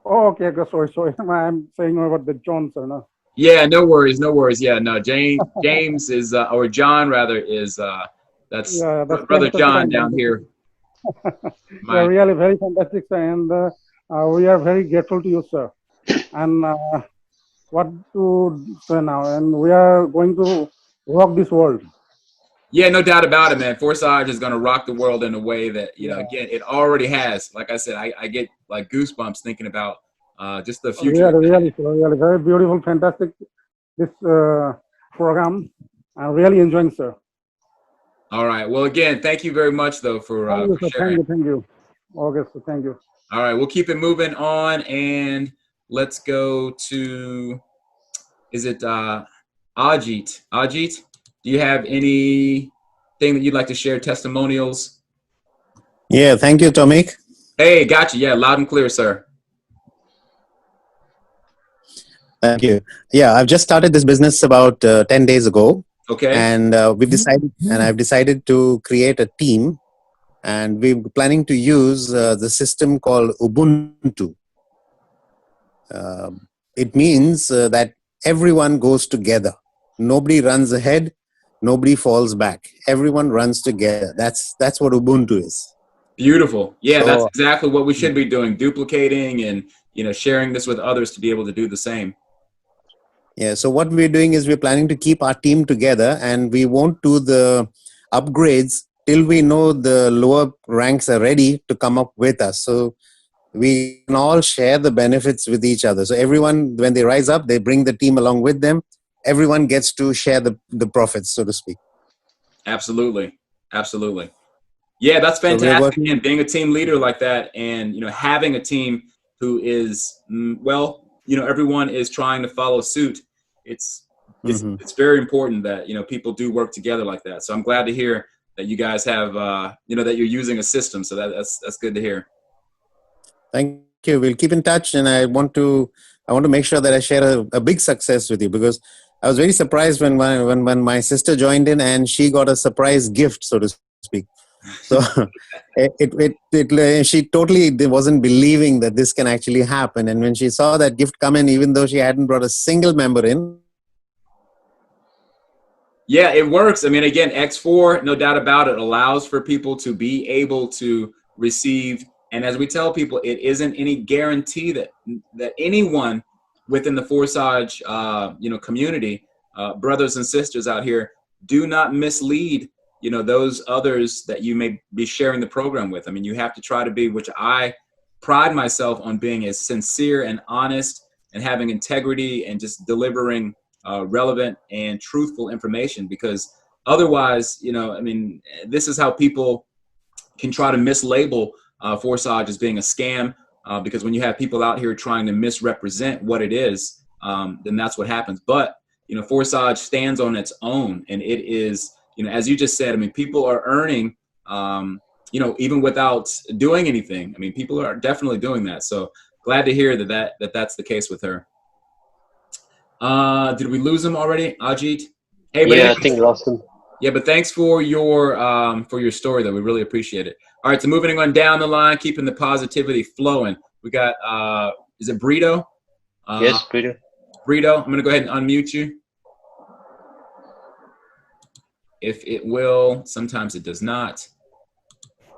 Oh, okay. Sorry. I'm saying about the John, sir, no? Yeah, no worries. Yeah, no, James is, or John rather, is, that's Brother John down here. Yeah, really very fantastic, sir. And we are very grateful to you, sir. And what to say now? And we are going to rock this world. Yeah, no doubt about it, man. Forsage is going to rock the world in a way that, again, it already has. Like I said, I get like goosebumps thinking about just the future. Really, very beautiful, fantastic, this program. I'm really enjoying, sir. All right. Well, again, thank you very much, though, for sharing. Thank you. Okay, so thank you. All right. We'll keep it moving on, and let's go to, is it Ajit? Ajit, do you have anything that you'd like to share, testimonials? Yeah, thank you, Tomik. Hey, gotcha. Yeah, loud and clear, sir. Thank you. Yeah, I've just started this business about 10 days ago. Okay. And I've decided to create a team, and we're planning to use the system called Ubuntu. It means that everyone goes together. Nobody runs ahead. Nobody falls back. Everyone runs together. That's what Ubuntu is. Beautiful. Yeah, that's So, exactly what we should be doing, duplicating and, sharing this with others to be able to do the same. yeah. So what we're doing is we're planning to keep our team together, and we won't do the upgrades till we know the lower ranks are ready to come up with us. So we can all share the benefits with each other. So everyone, when they rise up, they bring the team along with them. Everyone gets to share the profits, so to speak. Absolutely. Absolutely. Yeah, that's So we're fantastic. working. And being a team leader like that, and having a team who is everyone is trying to follow suit. It's it's very important that people do work together like that. So I'm glad to hear that you guys have that you're using a system. So that's good to hear. Thank you. We'll keep in touch, and I want to make sure that I share a big success with you, because I was very surprised when my sister joined in, and she got a surprise gift, so to speak. So she totally wasn't believing that this can actually happen, and when she saw that gift come in, even though she hadn't brought a single member in. Yeah, it works. I mean, again, X4, no doubt about it, allows for people to be able to receive. And as we tell people, it isn't any guarantee that anyone within the Forsage, community, brothers and sisters out here, do not mislead, those others that you may be sharing the program with. I mean, you have to try to be, which I pride myself on being, as sincere and honest and having integrity and just delivering relevant and truthful information, because otherwise, this is how people can try to mislabel Forsage as being a scam, because when you have people out here trying to misrepresent what it is, then that's what happens. But, Forsage stands on its own, and it is, as you just said, people are earning, even without doing anything. People are definitely doing that. So glad to hear that's the case with her. Did we lose him already, Ajit? Hey, but yeah, I think lost him. Yeah, but thanks for your story, though. We really appreciate it. All right, so moving on down the line, keeping the positivity flowing. We got is it Brito? Yes, Brito. Brito, I'm gonna go ahead and unmute you. If it will, sometimes it does not.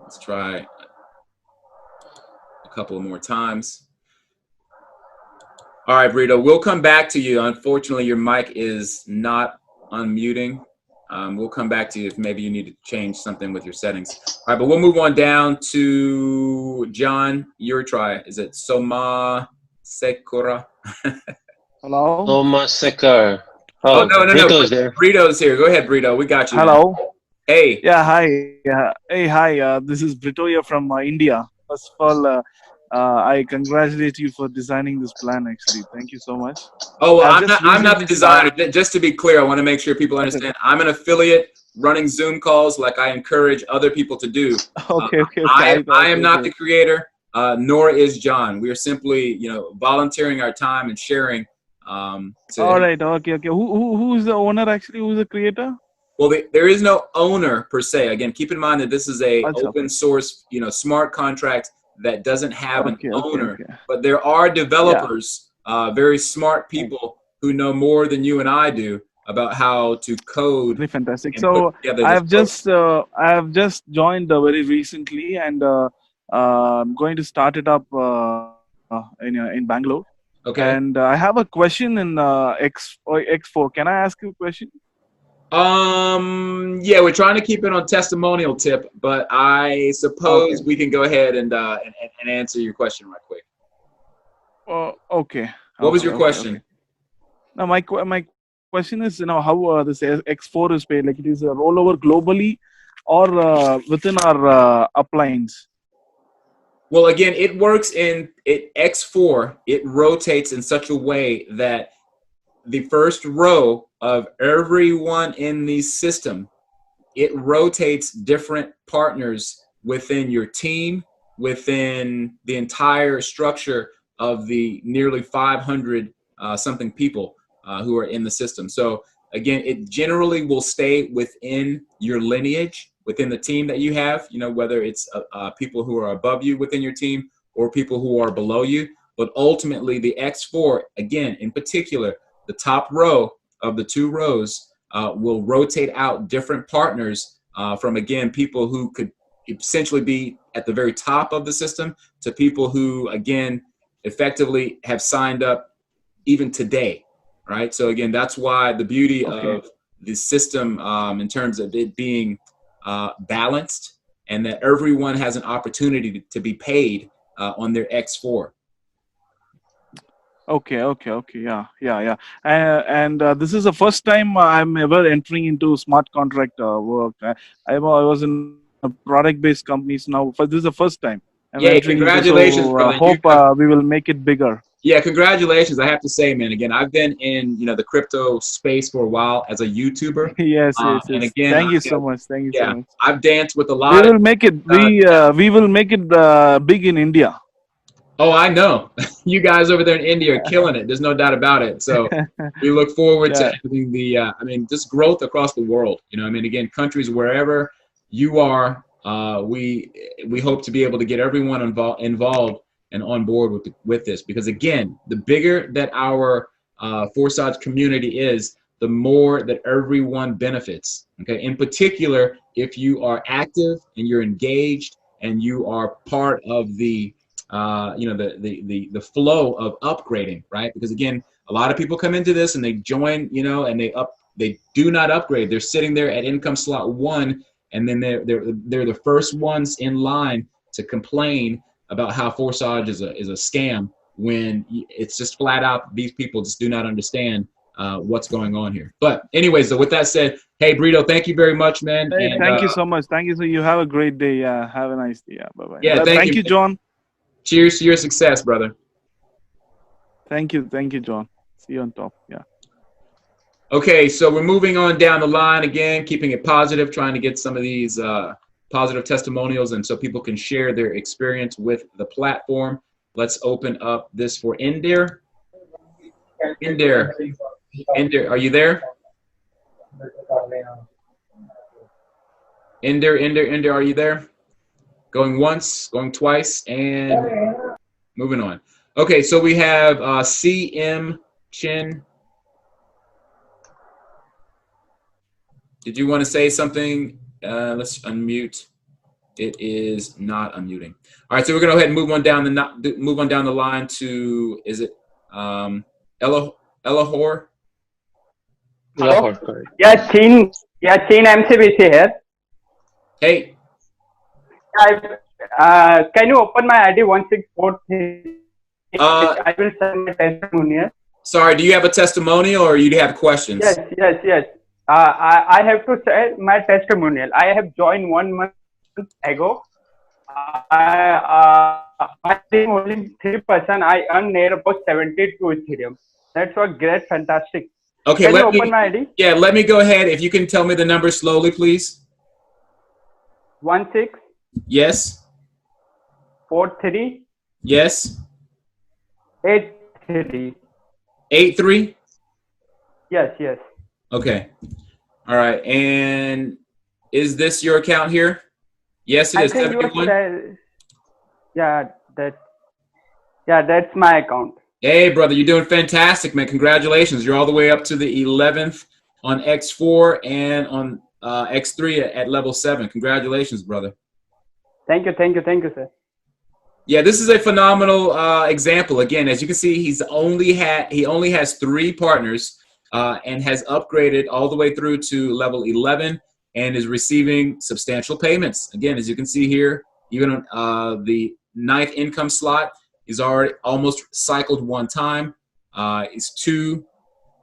Let's try a couple more times. All right, Brito, we'll come back to you. Unfortunately, your mic is not unmuting. We'll come back to you if maybe you need to change something with your settings. All right, but we'll move on down to John. Your try. Is it Soma Sekura? Hello. Soma Sekar. Oh, no. Brito's there. Brito's here. Go ahead, Brito. We got you. Hello. Man. Hey. Yeah, hi. Hey, hi. This is Brito here from India. First of all, I congratulate you for designing this plan. Actually, thank you so much. Oh, well, I'm not the designer. Just to be clear, I want to make sure people understand. Okay. I'm an affiliate running Zoom calls like I encourage other people to do. Okay. I am not the creator, nor is John. We are simply, volunteering our time and sharing. All right. Okay. Who's the owner actually? Who's the creator? Well, there is no owner per se. Again, keep in mind that this is a open source, smart contract that doesn't have an owner, but there are developers, very smart people who know more than you and I do about how to code. Really fantastic. So I have just joined very recently, and I'm going to start it up in Bangalore. Okay. And I have a question in X4. Can I ask you a question? Yeah, we're trying to keep it on testimonial tip, but I suppose we can go ahead and answer your question right quick. Okay. What was your question? Okay. Now, my question is, how this X4 is paid? Like, it is a rollover globally or within our uplines? Well, again, it works X4. It rotates in such a way that the first row of everyone in the system, it rotates different partners within your team, within the entire structure of the nearly 500 something people who are in the system. So again, it generally will stay within your lineage, within the team that you have, you know, whether it's people who are above you within your team or people who are below you. But ultimately, the X4, again, in particular, the top row of the 2 rows will rotate out different partners from, again, people who could essentially be at the very top of the system to people who, again, effectively have signed up even today, right? So again, that's why the beauty of the system in terms of it being balanced and that everyone has an opportunity to be paid on their X4. Okay. Yeah. And this is the first time I'm ever entering into smart contract work. I was in product-based companies now. This is the first time I'm entering congratulations, into. So brother. hope we will make it bigger. Yeah, congratulations. I have to say, man, again, I've been in, you know, the crypto space for a while as a YouTuber. Yes. And again, Thank you so much. I've danced with a lot We of will make it. We will make it big in India. Oh, I know. You guys over there in India are killing it. There's no doubt about it. So we look forward to having just growth across the world. You know, I mean, again, countries wherever you are, we hope to be able to get everyone involved and on board with this, because again, the bigger that our Forsage community is, the more that everyone benefits. Okay, in particular, if you are active and you're engaged and you are part of the the flow of upgrading, right? Because again, a lot of people come into this and they join, you know, and they do not upgrade. They're sitting there at income slot 1, and then they're the first ones in line to complain about how Forsage is a scam, when it's just flat out these people just do not understand what's going on here. But anyways, so with that said, hey Brito, thank you very much, man. Hey, and, thank you so much. Thank you. So you have a great day. Yeah, have a nice day. Yeah, bye bye. Yeah, thank you, John. Cheers to your success, brother. Thank you, John. See you on top. Yeah. Okay, so we're moving on down the line again, keeping it positive, trying to get some of these positive testimonials, and so people can share their experience with the platform. Let's open up this for Inder. Inder, are you there? Inder, are you there? Going once, going twice, and moving on. Okay, so we have CM Chin. Did you want to say something? Let's unmute. It is not unmuting. All right, so we're gonna go ahead and move on down the line to, is it Elahor? Elahor, correct. Yeah, Chin MCBC here. Hey. Can you open my ID 1643? I will send my testimonial. Sorry, do you have a testimonial or you have questions? Yes. I have to say my testimonial. I have joined 1 month ago. My team only 3%. I earned near about 72 Ethereum. That's what great, fantastic. Okay, can you open my ID? Yeah, let me go ahead. If you can tell me the number slowly, please. 16. Yes. 43. Yes. 83. 83. Yes. Okay. All right. And is this your account here? Yes, it is. 71. That's my account. Hey, brother, you're doing fantastic, man. Congratulations. You're all the way up to the 11th on X4 and on X3 at level 7. Congratulations, brother. Thank you, sir. Yeah, this is a phenomenal example. Again, as you can see, he only has 3 partners and has upgraded all the way through to level 11 and is receiving substantial payments. Again, as you can see here, even on the 9th income slot, he's already almost cycled 1 time. He's 2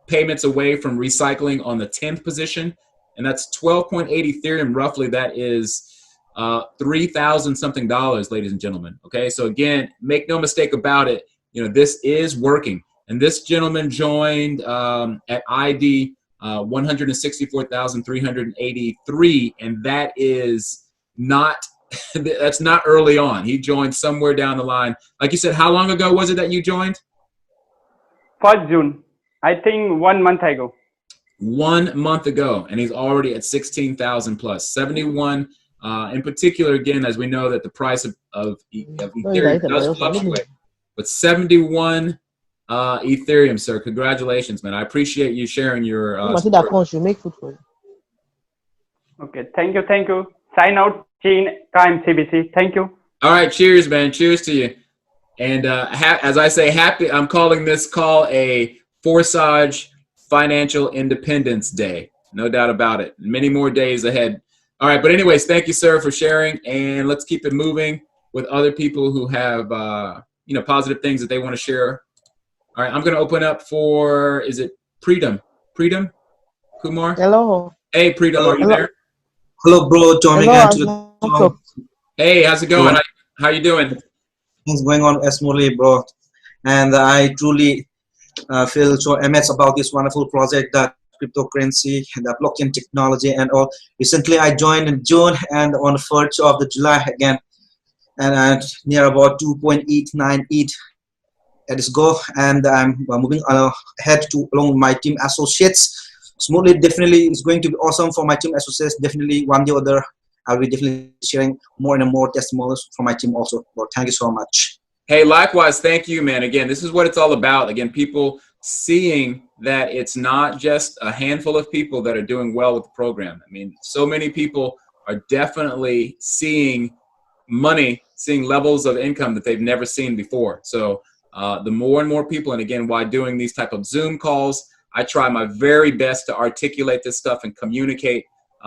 payments away from recycling on the 10th position, and that's 12.8 Ethereum. Roughly, that is $3,000 something, ladies and gentlemen. Okay, so again, make no mistake about it. You know, this is working, and this gentleman joined at ID 164,383, and that is not. That's not early on. He joined somewhere down the line. Like you said, how long ago was it that you joined? 1st June. I think 1 month ago. 1 month ago, and he's already at 16,000 plus. 71 in particular, again, as we know that the price of Ethereum does fluctuate, but 71 Ethereum, sir. Congratulations, man. I appreciate you sharing your Okay, thank you, thank you. Sign out, Chin MCBC. Thank you. All right, cheers, man. Cheers to you. And as I say, happy. I'm calling this call a Forsage Financial Independence Day. No doubt about it. Many more days ahead. All right, but anyways, thank you, sir, for sharing. And let's keep it moving with other people who have positive things that they want to share. All right, I'm going to open up for, is it Preetam? Preetam Kumar? Hello. Hey, Preetam, are you there? Hello, bro. Joining into the Hey, how's it going? How you doing? Things going on smoothly, bro. And I truly feel so immense about this wonderful project, that cryptocurrency, the blockchain technology, and all. Recently, I joined in June, and on the 1st of the July again, and near about 2.89 ETH. Let us go, and I'm moving ahead to along with my team associates. Smoothly, definitely, it's going to be awesome for my team associates. Definitely, one day or other, I'll be definitely sharing more and more testimonials from my team also. Well, thank you so much. Hey, likewise, thank you, man. Again, this is what it's all about. Again, people seeing that it's not just a handful of people that are doing well with the program. I mean, so many people are definitely seeing money, seeing levels of income that they've never seen before. So the more and more people, and again, while doing these type of Zoom calls, I try my very best to articulate this stuff and communicate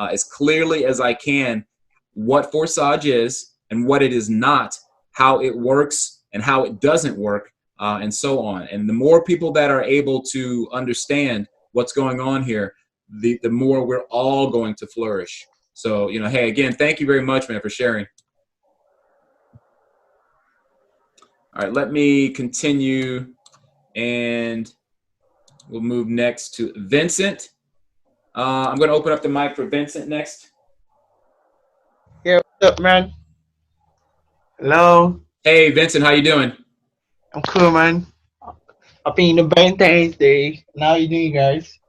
as clearly as I can what Forsage is and what it is not, how it works and how it doesn't work, and so on. And the more people that are able to understand what's going on here, the more we're all going to flourish. So, hey, again, thank you very much, man, for sharing. All right, let me continue, and we'll move next to Vincent. I'm going to open up the mic for Vincent next. Yeah, what's up, man? Hello. Hey, Vincent, how you doing? I'm cool, man. Happy Independence Day. How you doing, guys?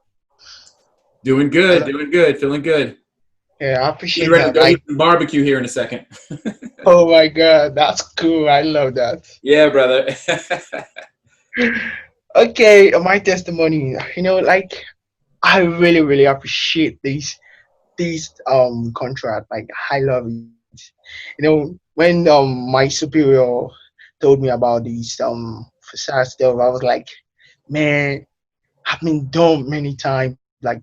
Doing good, doing good, feeling good. Yeah, I appreciate Getting ready that. to go to some barbecue here in a second. Oh my God, that's cool. I love that. Yeah, brother. Okay, my testimony. I really, really appreciate this contract. Like, I love it. When my superior told me about this Forsage stuff, I was like, man, I've been dumb many times. Like,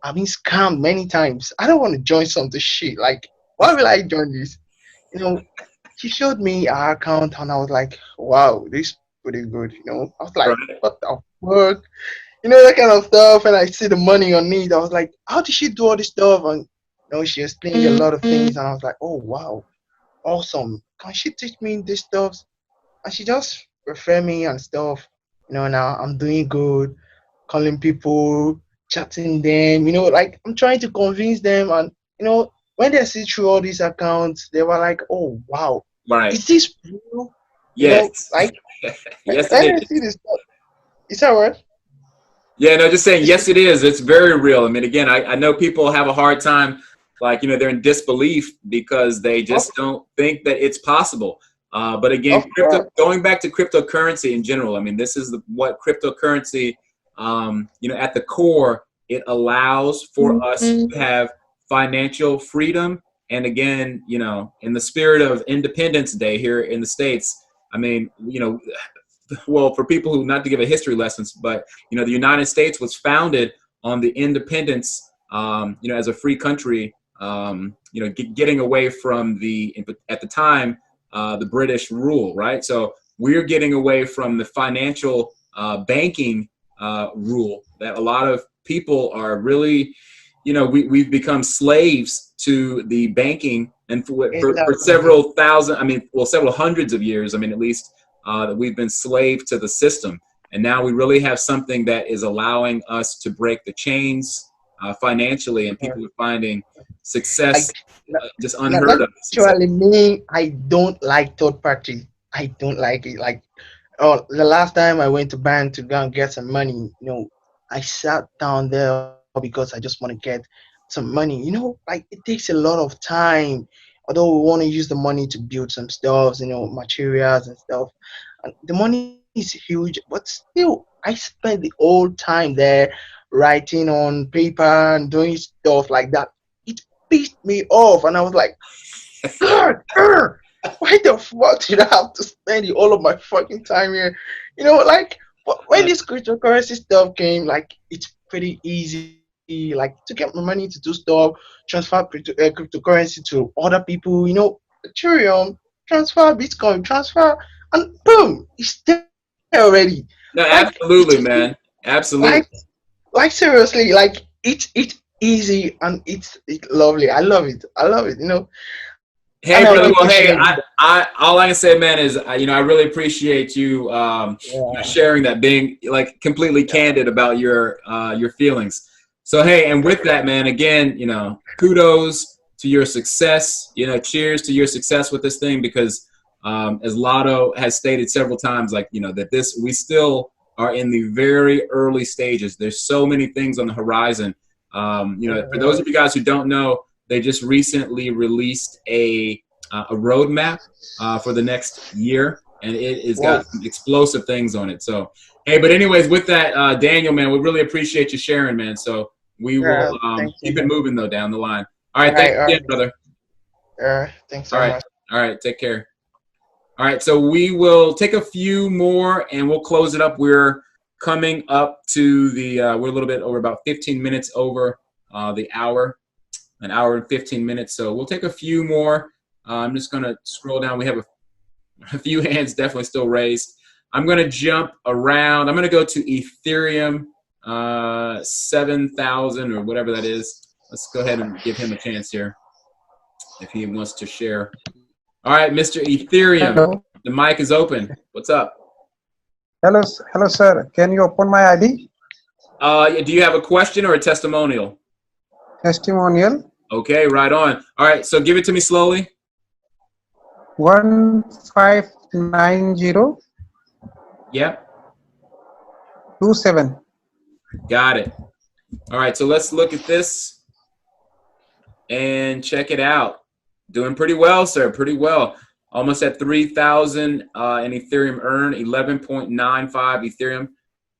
I've been scammed many times. I don't want to join some shit. Like, why will I join this? She showed me our account, and I was like, wow, this is pretty good. I was like, what the fuck? That kind of stuff. And I see the money on it. I was like, how did she do all this stuff? And she explained a lot of things, and I was like, oh wow, awesome. Can she teach me this stuff? And she just referred me and stuff. Now I'm doing good, calling people, chatting them. Like, I'm trying to convince them, and when they see through all these accounts, they were like, oh wow, right, is this real? Yes. Like, yes, it is. See this stuff. Is that what? Yeah, no, just saying, yes, it is. It's very real. I mean, again, I know people have a hard time, like, they're in disbelief because they just don't think that it's possible. But again, going back to cryptocurrency in general, I mean, this is what cryptocurrency, at the core, it allows for us to have financial freedom. And again, in the spirit of Independence Day here in the States, I mean, well, for people who, not to give a history lessons, but, the United States was founded on the independence, as a free country, getting away from at the time, the British rule, right? So we're getting away from the financial banking rule that a lot of people are really, we've become slaves to the banking, and for several thousand, several hundreds of years, at least, that we've been slave to the system. And now we really have something that is allowing us to break the chains financially, and people are finding success just unheard of. Actually, me, I don't like third party. I don't like it. Like, the last time I went to bank to go and get some money, I sat down there because I just want to get some money. Like it takes a lot of time. Although we want to use the money to build some stuff, materials and stuff, and the money is huge, but still, I spent the whole time there writing on paper and doing stuff like that. It pissed me off, and I was like, God, why the fuck did I have to spend all of my fucking time here? Like when this cryptocurrency stuff came, like it's pretty easy, like to get my money to do stuff, transfer cryptocurrency to other people, Ethereum, transfer Bitcoin, transfer, and boom, it's there already. No, Like absolutely, man. Absolutely. like seriously, like it's easy and it's lovely. I love it. Hey, And I brother. Well, hey, appreciate it. I all I can say, man, is I really appreciate you, sharing that, being like completely candid about your feelings. So, hey, and with that, man, again, kudos to your success. Cheers to your success with this thing, because as Lotto has stated several times, like that we still are in the very early stages. There's so many things on the horizon. For those of you guys who don't know, they just recently released a roadmap for the next year, and it has got some explosive things on it. So, hey, but anyways, with that, Daniel, man, we really appreciate you sharing, man. So we will keep it moving though down the line. All right, thanks again, brother. Thanks so much. All right, take care. All right, so we will take a few more and we'll close it up. We're coming up to we're a little bit over, about 15 minutes over the hour. An hour and 15 minutes. So we'll take a few more. I'm just going to scroll down. We have a few hands definitely still raised. I'm going to jump around. I'm going to go to Ethereum 7,000 or whatever that is. Let's go ahead and give him a chance here if he wants to share. All right, Mr. Ethereum, Hello. the mic is open. What's up? Hello, sir. Can you open my ID? Do you have a question or a testimonial? Testimonial. Okay, right on. All right, so give it to me slowly. 1590. Yep. 27. Got it. All right, so let's look at this and check it out. Doing pretty well, sir. Pretty well. Almost at 3,000 in Ethereum earned, 11.95 Ethereum.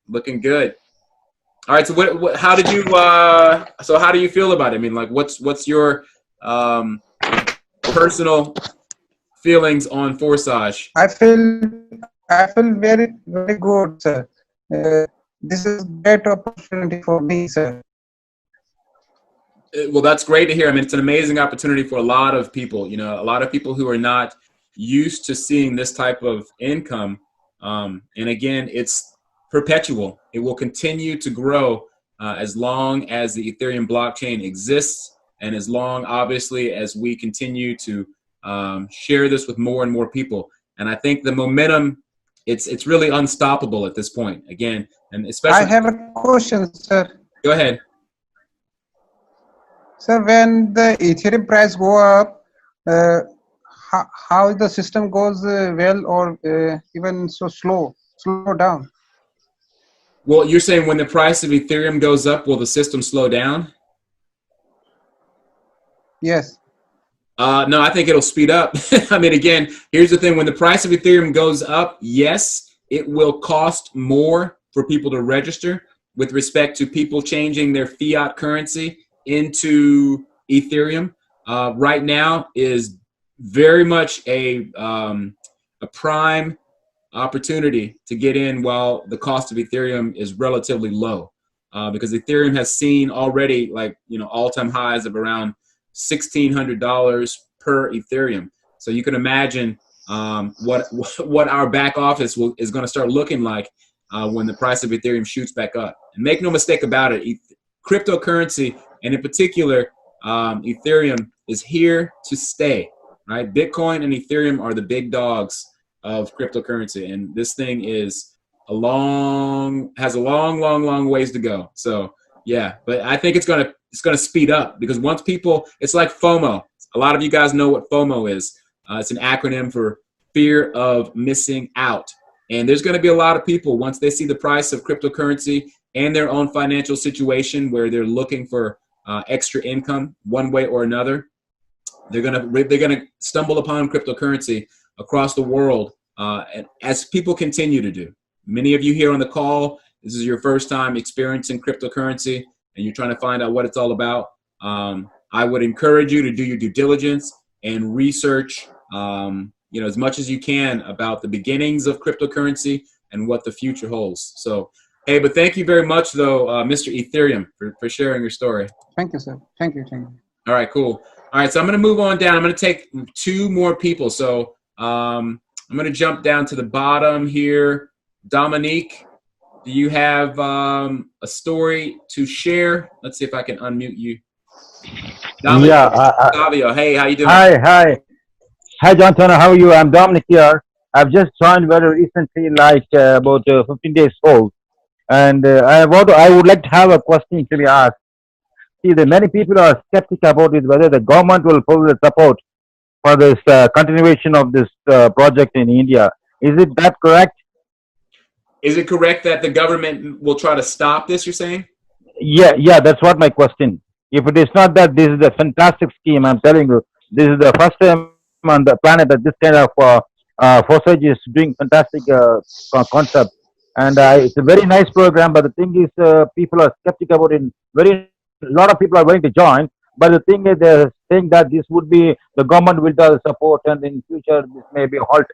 Looking good. All right. So how did you? So how do you feel about it? I mean, like, what's your personal feelings on Forsage? I feel very very good, sir. This is great opportunity for me, sir. Well, that's great to hear. I mean, it's an amazing opportunity for a lot of people. A lot of people who are not used to seeing this type of income. And again, it's perpetual. It will continue to grow as long as the Ethereum blockchain exists, and as long, obviously, as we continue to share this with more and more people. And I think the momentum, it's really unstoppable at this point. Again, and especially. I have a question, sir. Go ahead. Sir, when the Ethereum price go up, how the system goes well or even so slow down? Well, you're saying when the price of Ethereum goes up, will the system slow down? Yes. No, I think it'll speed up. I mean, again, here's the thing. When the price of Ethereum goes up, yes, it will cost more for people to register with respect to people changing their fiat currency into Ethereum. Right now is very much a prime opportunity to get in while the cost of Ethereum is relatively low, because Ethereum has seen already, like, all-time highs of around $1,600 per Ethereum. So you can imagine what our back office is going to start looking like when the price of Ethereum shoots back up. And make no mistake about it, cryptocurrency, and in particular Ethereum, is here to stay. Right? Bitcoin and Ethereum are the big dogs of cryptocurrency, and this thing has a long ways to go. So yeah, but I think it's gonna speed up, because once people, it's like FOMO. A lot of you guys know what FOMO is. It's an acronym for fear of missing out. And there's going to be a lot of people, once they see the price of cryptocurrency and their own financial situation where they're looking for extra income one way or another, they're gonna stumble upon cryptocurrency across the world, and as people continue to do. Many of you here on the call, this is your first time experiencing cryptocurrency, and you're trying to find out what it's all about. I would encourage you to do your due diligence and research, as much as you can about the beginnings of cryptocurrency and what the future holds. So, hey, but thank you very much, though, Mr. Ethereum, for sharing your story. Thank you, sir. Thank you. All right, cool. All right, so I'm going to move on down. I'm going to take 2 more people. So I'm going to jump down to the bottom here. Dominique, do you have a story to share? Let's see if I can unmute you. Dominique, Savio, hey, how you doing? Hi, John Turner. How are you? I'm Dominic here. I've just joined very recently, like about 15 days old, and I would like to have a question to be asked. See, the many people are skeptical about it, whether the government will pull the support for this continuation of this project in India. Is it that correct? Is it correct that the government will try to stop this, you're saying? Yeah, that's what my question. If it is not that, this is a fantastic scheme. I'm telling you, this is the first time on the planet that this kind of Forsage is doing fantastic concept. And it's a very nice program, but the thing is, people are skeptical about it. A lot of people are willing to join, but the thing is, they're saying that this would be the government will do the support, and in future this may be a halt.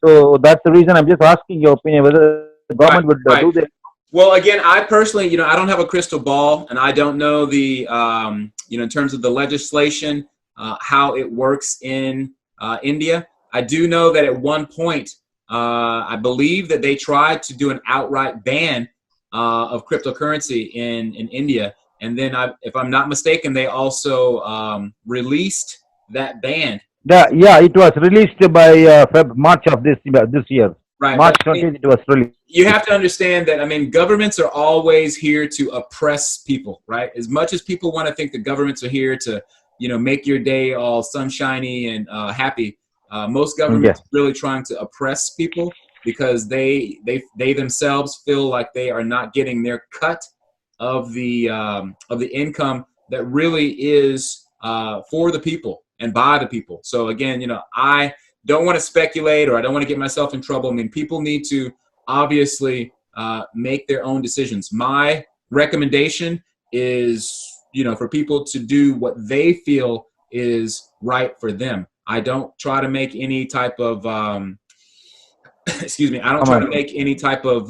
So that's the reason I'm just asking your opinion whether the government would do this. Well, again, I personally, I don't have a crystal ball, and I don't know the, in terms of the legislation, how it works in India. I do know that at one point, I believe that they tried to do an outright ban of cryptocurrency in India. And then, if I'm not mistaken, they also released that ban. Yeah, it was released by March of this year. Right. March 20th, it was released. You have to understand that, governments are always here to oppress people, right? As much as people want to think the governments are here to, make your day all sunshiny and happy, most governments are really trying to oppress people because they themselves feel like they are not getting their cut of the income that really is for the people and by the people. So again, I don't want to speculate, or I don't want to get myself in trouble. People need to obviously make their own decisions. My recommendation is, for people to do what they feel is right for them. I don't try to make any type of, excuse me, I don't try to make any type of,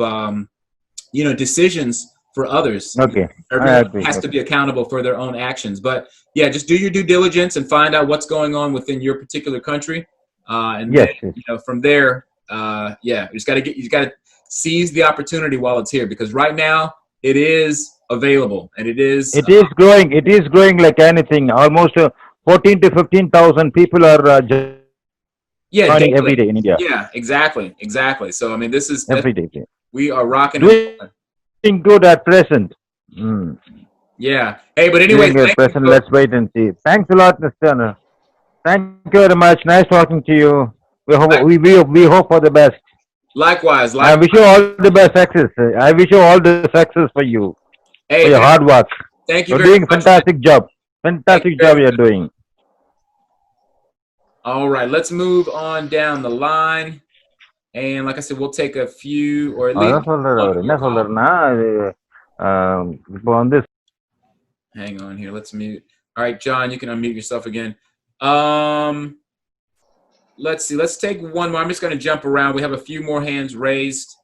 decisions for others. Okay. Everyone has to be accountable for their own actions. But yeah, just do your due diligence and find out what's going on within your particular country. And then, from there, you just got to seize the opportunity while it's here, because right now it is available and it is growing. It is growing like anything. Almost 14 to 15,000 people are joining every day in India. Yeah, exactly. So this is every day. We are rocking. Doing good at present. Yeah. Hey, but anyway, present. Let's wait and see. Thanks a lot, Mr. Turner. Thank you very much. Nice talking to you. We hope for the best. Likewise. I wish you all the best success. I wish you all the success for you. Hey, for your hard work. Thank you. You're doing fantastic job. Fantastic job you're doing. All right, let's move on down the line. And like I said, we'll take a few, or at least on this. Hang on here. Let's mute. All right, John, you can unmute yourself again. Let's see. Let's take one more. I'm just going to jump around. We have a few more hands raised.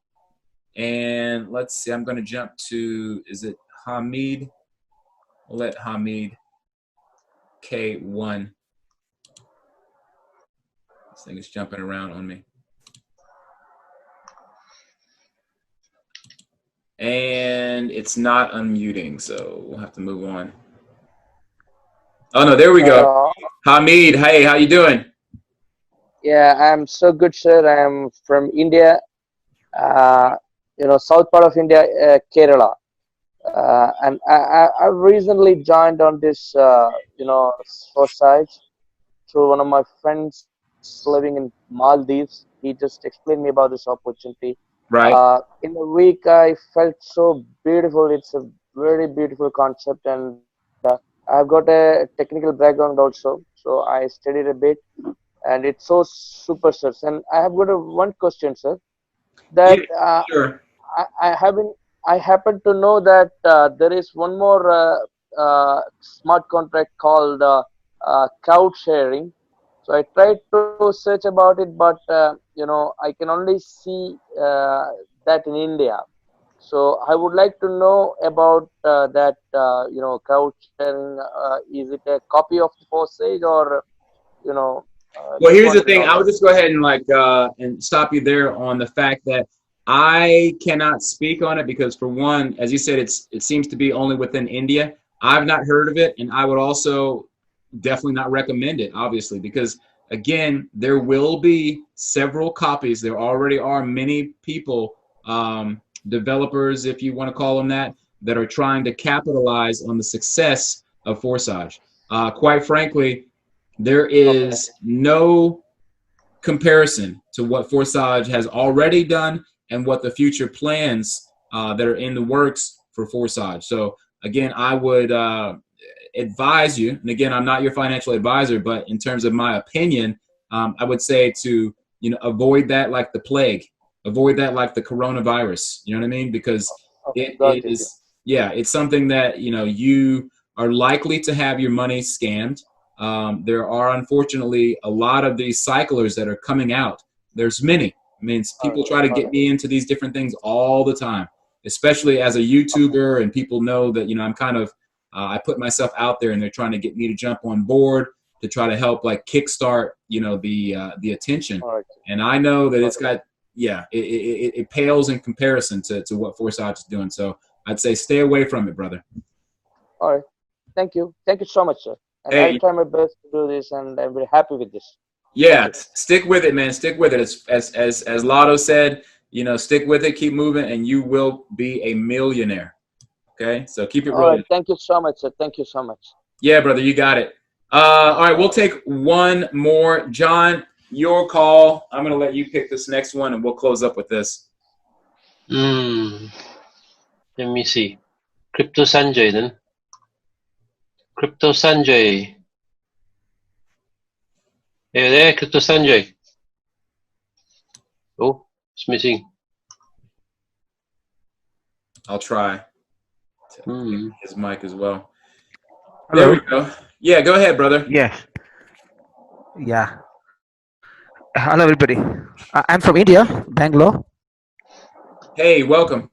And let's see. I'm going to jump to, is it Hamid? We'll let Hamid K1. This thing is jumping around on me. And it's not unmuting, so we'll have to move on. Oh, no, there we go. Hamid, hey, how you doing? Yeah, I'm so good, sir. I'm from India, south part of India, Kerala. And I recently joined on this, Forsage through one of my friends living in Maldives. He just explained me about this opportunity. Right. In a week, I felt so beautiful. It's a very beautiful concept, and I've got a technical background also, so I studied a bit, and it's so super, sir. And I have got a one question, sir. Yeah. That Sure. I haven't. I happen to know that there is one more smart contract called crowd sharing. So I tried to search about it, but I can only see that in India. So I would like to know about that. Crowd sharing. Is it a copy of the Forsage, or you know? Well, Just here's the wanted to know thing. I would about just go ahead and and stop you there on the fact that I cannot speak on it because, for one, as you said, it seems to be only within India. I've not heard of it, and I would also definitely not recommend it, obviously, because again, there will be several copies. There already are many people, developers, if you want to call them that are trying to capitalize on the success of Forsage. Quite frankly, there Okay. is no comparison to what Forsage has already done and what the future plans that are in the works for Forsage. So again, I would advise you, and again, I'm not your financial advisor, but in terms of my opinion, I would say to avoid that like the plague, avoid that like the coronavirus. You know what I mean? Because Okay. it Got it. is, yeah, it's something that you are likely to have your money scammed. There are unfortunately a lot of these cyclers that are coming out. There's many. I mean, All right. people try to All get right. me into these different things all the time, especially as a YouTuber, and people know that I'm kind of I put myself out there, and they're trying to get me to jump on board to try to help like kickstart the attention. All right. And I know that Got it's it. got it pales in comparison to what Forsage is doing. So I'd say stay away from it, brother. All right. Thank you. Thank you so much, sir. And I'll Hey, try my best to do this, and I'm very happy with this. Thank yeah, you. stick with it, man. Stick with it. As Lotto said, stick with it, keep moving, and you will be a millionaire. Okay, so keep it All right. rolling. Thank you so much, sir. Thank you so much. Yeah, brother, you got it. All right, we'll take one more. John, your call. I'm gonna let you pick this next one, and we'll close up with this. Let me see. Crypto Sanjay then. Crypto Sanjay. Hey there, Crypto Sanjay. Oh, it's missing. I'll try Hmm. his mic as well. Hello. There we go. Yeah, go ahead, brother. Yes. Yeah. Hello, everybody. I'm from India, Bangalore. Hey, welcome.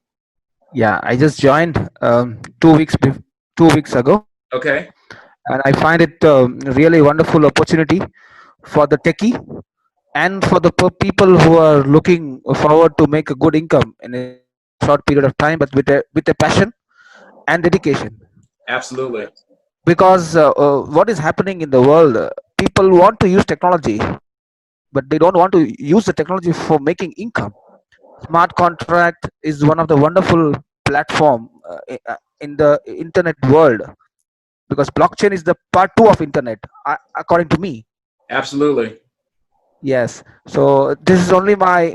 Yeah, I just joined 2 weeks ago, Okay. and I find it really wonderful opportunity for the techie and for the people who are looking forward to make a good income in a short period of time, but with a passion and dedication. Absolutely. Because what is happening in the world, people want to use technology, but they don't want to use the technology for making income. Smart contract is one of the wonderful platform in the internet world, because blockchain is the part 2 of internet, according to me. Absolutely. Yes. So this is only my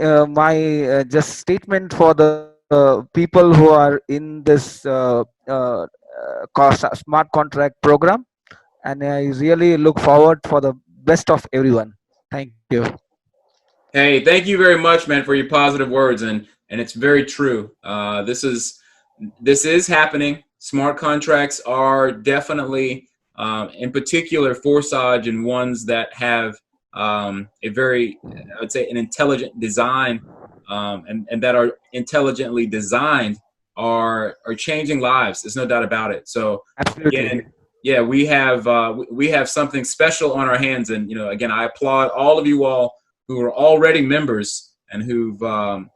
just statement for the people who are in this smart contract program, and I really look forward for the best of everyone. Thank you. Hey, thank you very much, man, for your positive words, and it's very true. This is happening. Smart contracts are definitely, in particular, Forsage and ones that have a very, I would say, an intelligent design, and that are intelligently designed are changing lives. There's no doubt about it. So Absolutely. again, yeah, we have something special on our hands, and again, I applaud all of you all who are already members and who've found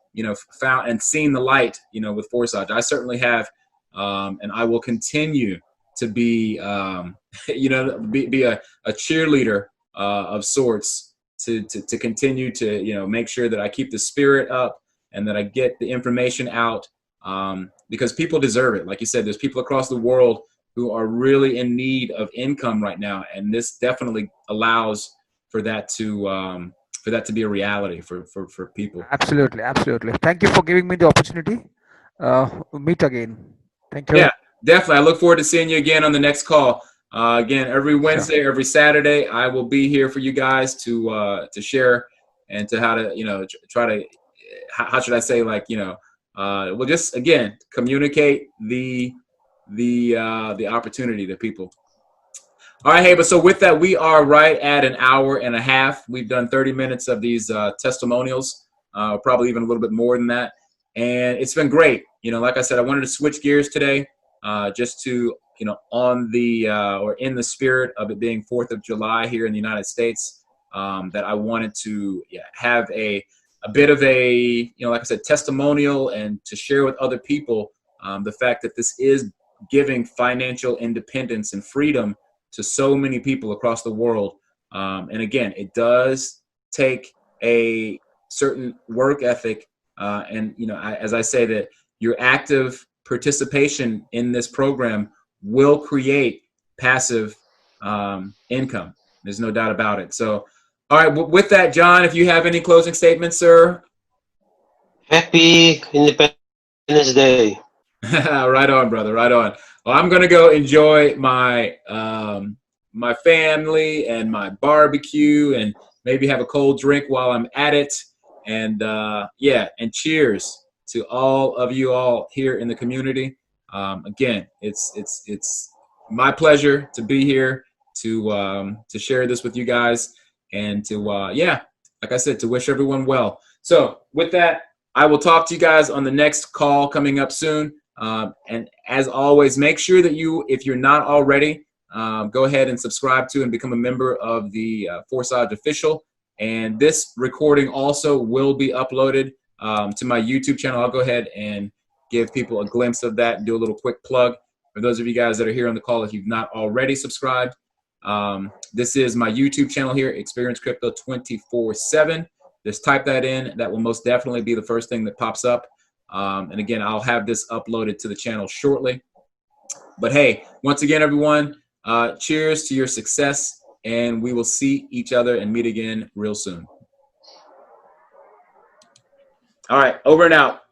and seen the light with Forsage. I certainly have, and I will continue to be be a cheerleader of sorts to continue to make sure that I keep the spirit up and that I get the information out, because people deserve it. Like you said, there's people across the world who are really in need of income right now, and this definitely allows for that for that to be a reality for people. Absolutely, absolutely. Thank you for giving me the opportunity. We'll meet again. Thank you. Yeah, definitely. I look forward to seeing you again on the next call. Again, every Wednesday, every Saturday, I will be here for you guys to share and to how to, try to, how should I say, like, we'll just, again, communicate the opportunity to people. All right, hey, but so with that, we are right at an hour and a half. We've done 30 minutes of these testimonials, probably even a little bit more than that. And it's been great. Like I said, I wanted to switch gears today just to, on the or in the spirit of it being 4th of July here in the United States, that I wanted to have a bit of a, like I said, testimonial and to share with other people the fact that this is giving financial independence and freedom to so many people across the world. And again, it does take a certain work ethic. And, as I say, that your active participation in this program will create passive income. There's no doubt about it. So, all right, with that, John, if you have any closing statements, sir. Happy Independence Day. Right on, brother. Right on. Well, I'm gonna go enjoy my my family and my barbecue, and maybe have a cold drink while I'm at it. And and cheers to all of you all here in the community. Again, it's my pleasure to be here to share this with you guys, and to like I said, to wish everyone well. So with that, I will talk to you guys on the next call coming up soon. And as always, make sure that if you're not already, go ahead and subscribe to and become a member of the Forsage Official. And this recording also will be uploaded to my YouTube channel. I'll go ahead and give people a glimpse of that and do a little quick plug. For those of you guys that are here on the call, if you've not already subscribed, this is my YouTube channel here, Experience Crypto 24/7. Just type that in. That will most definitely be the first thing that pops up. And again, I'll have this uploaded to the channel shortly. But hey, once again, everyone, cheers to your success, and we will see each other and meet again real soon. All right, over and out.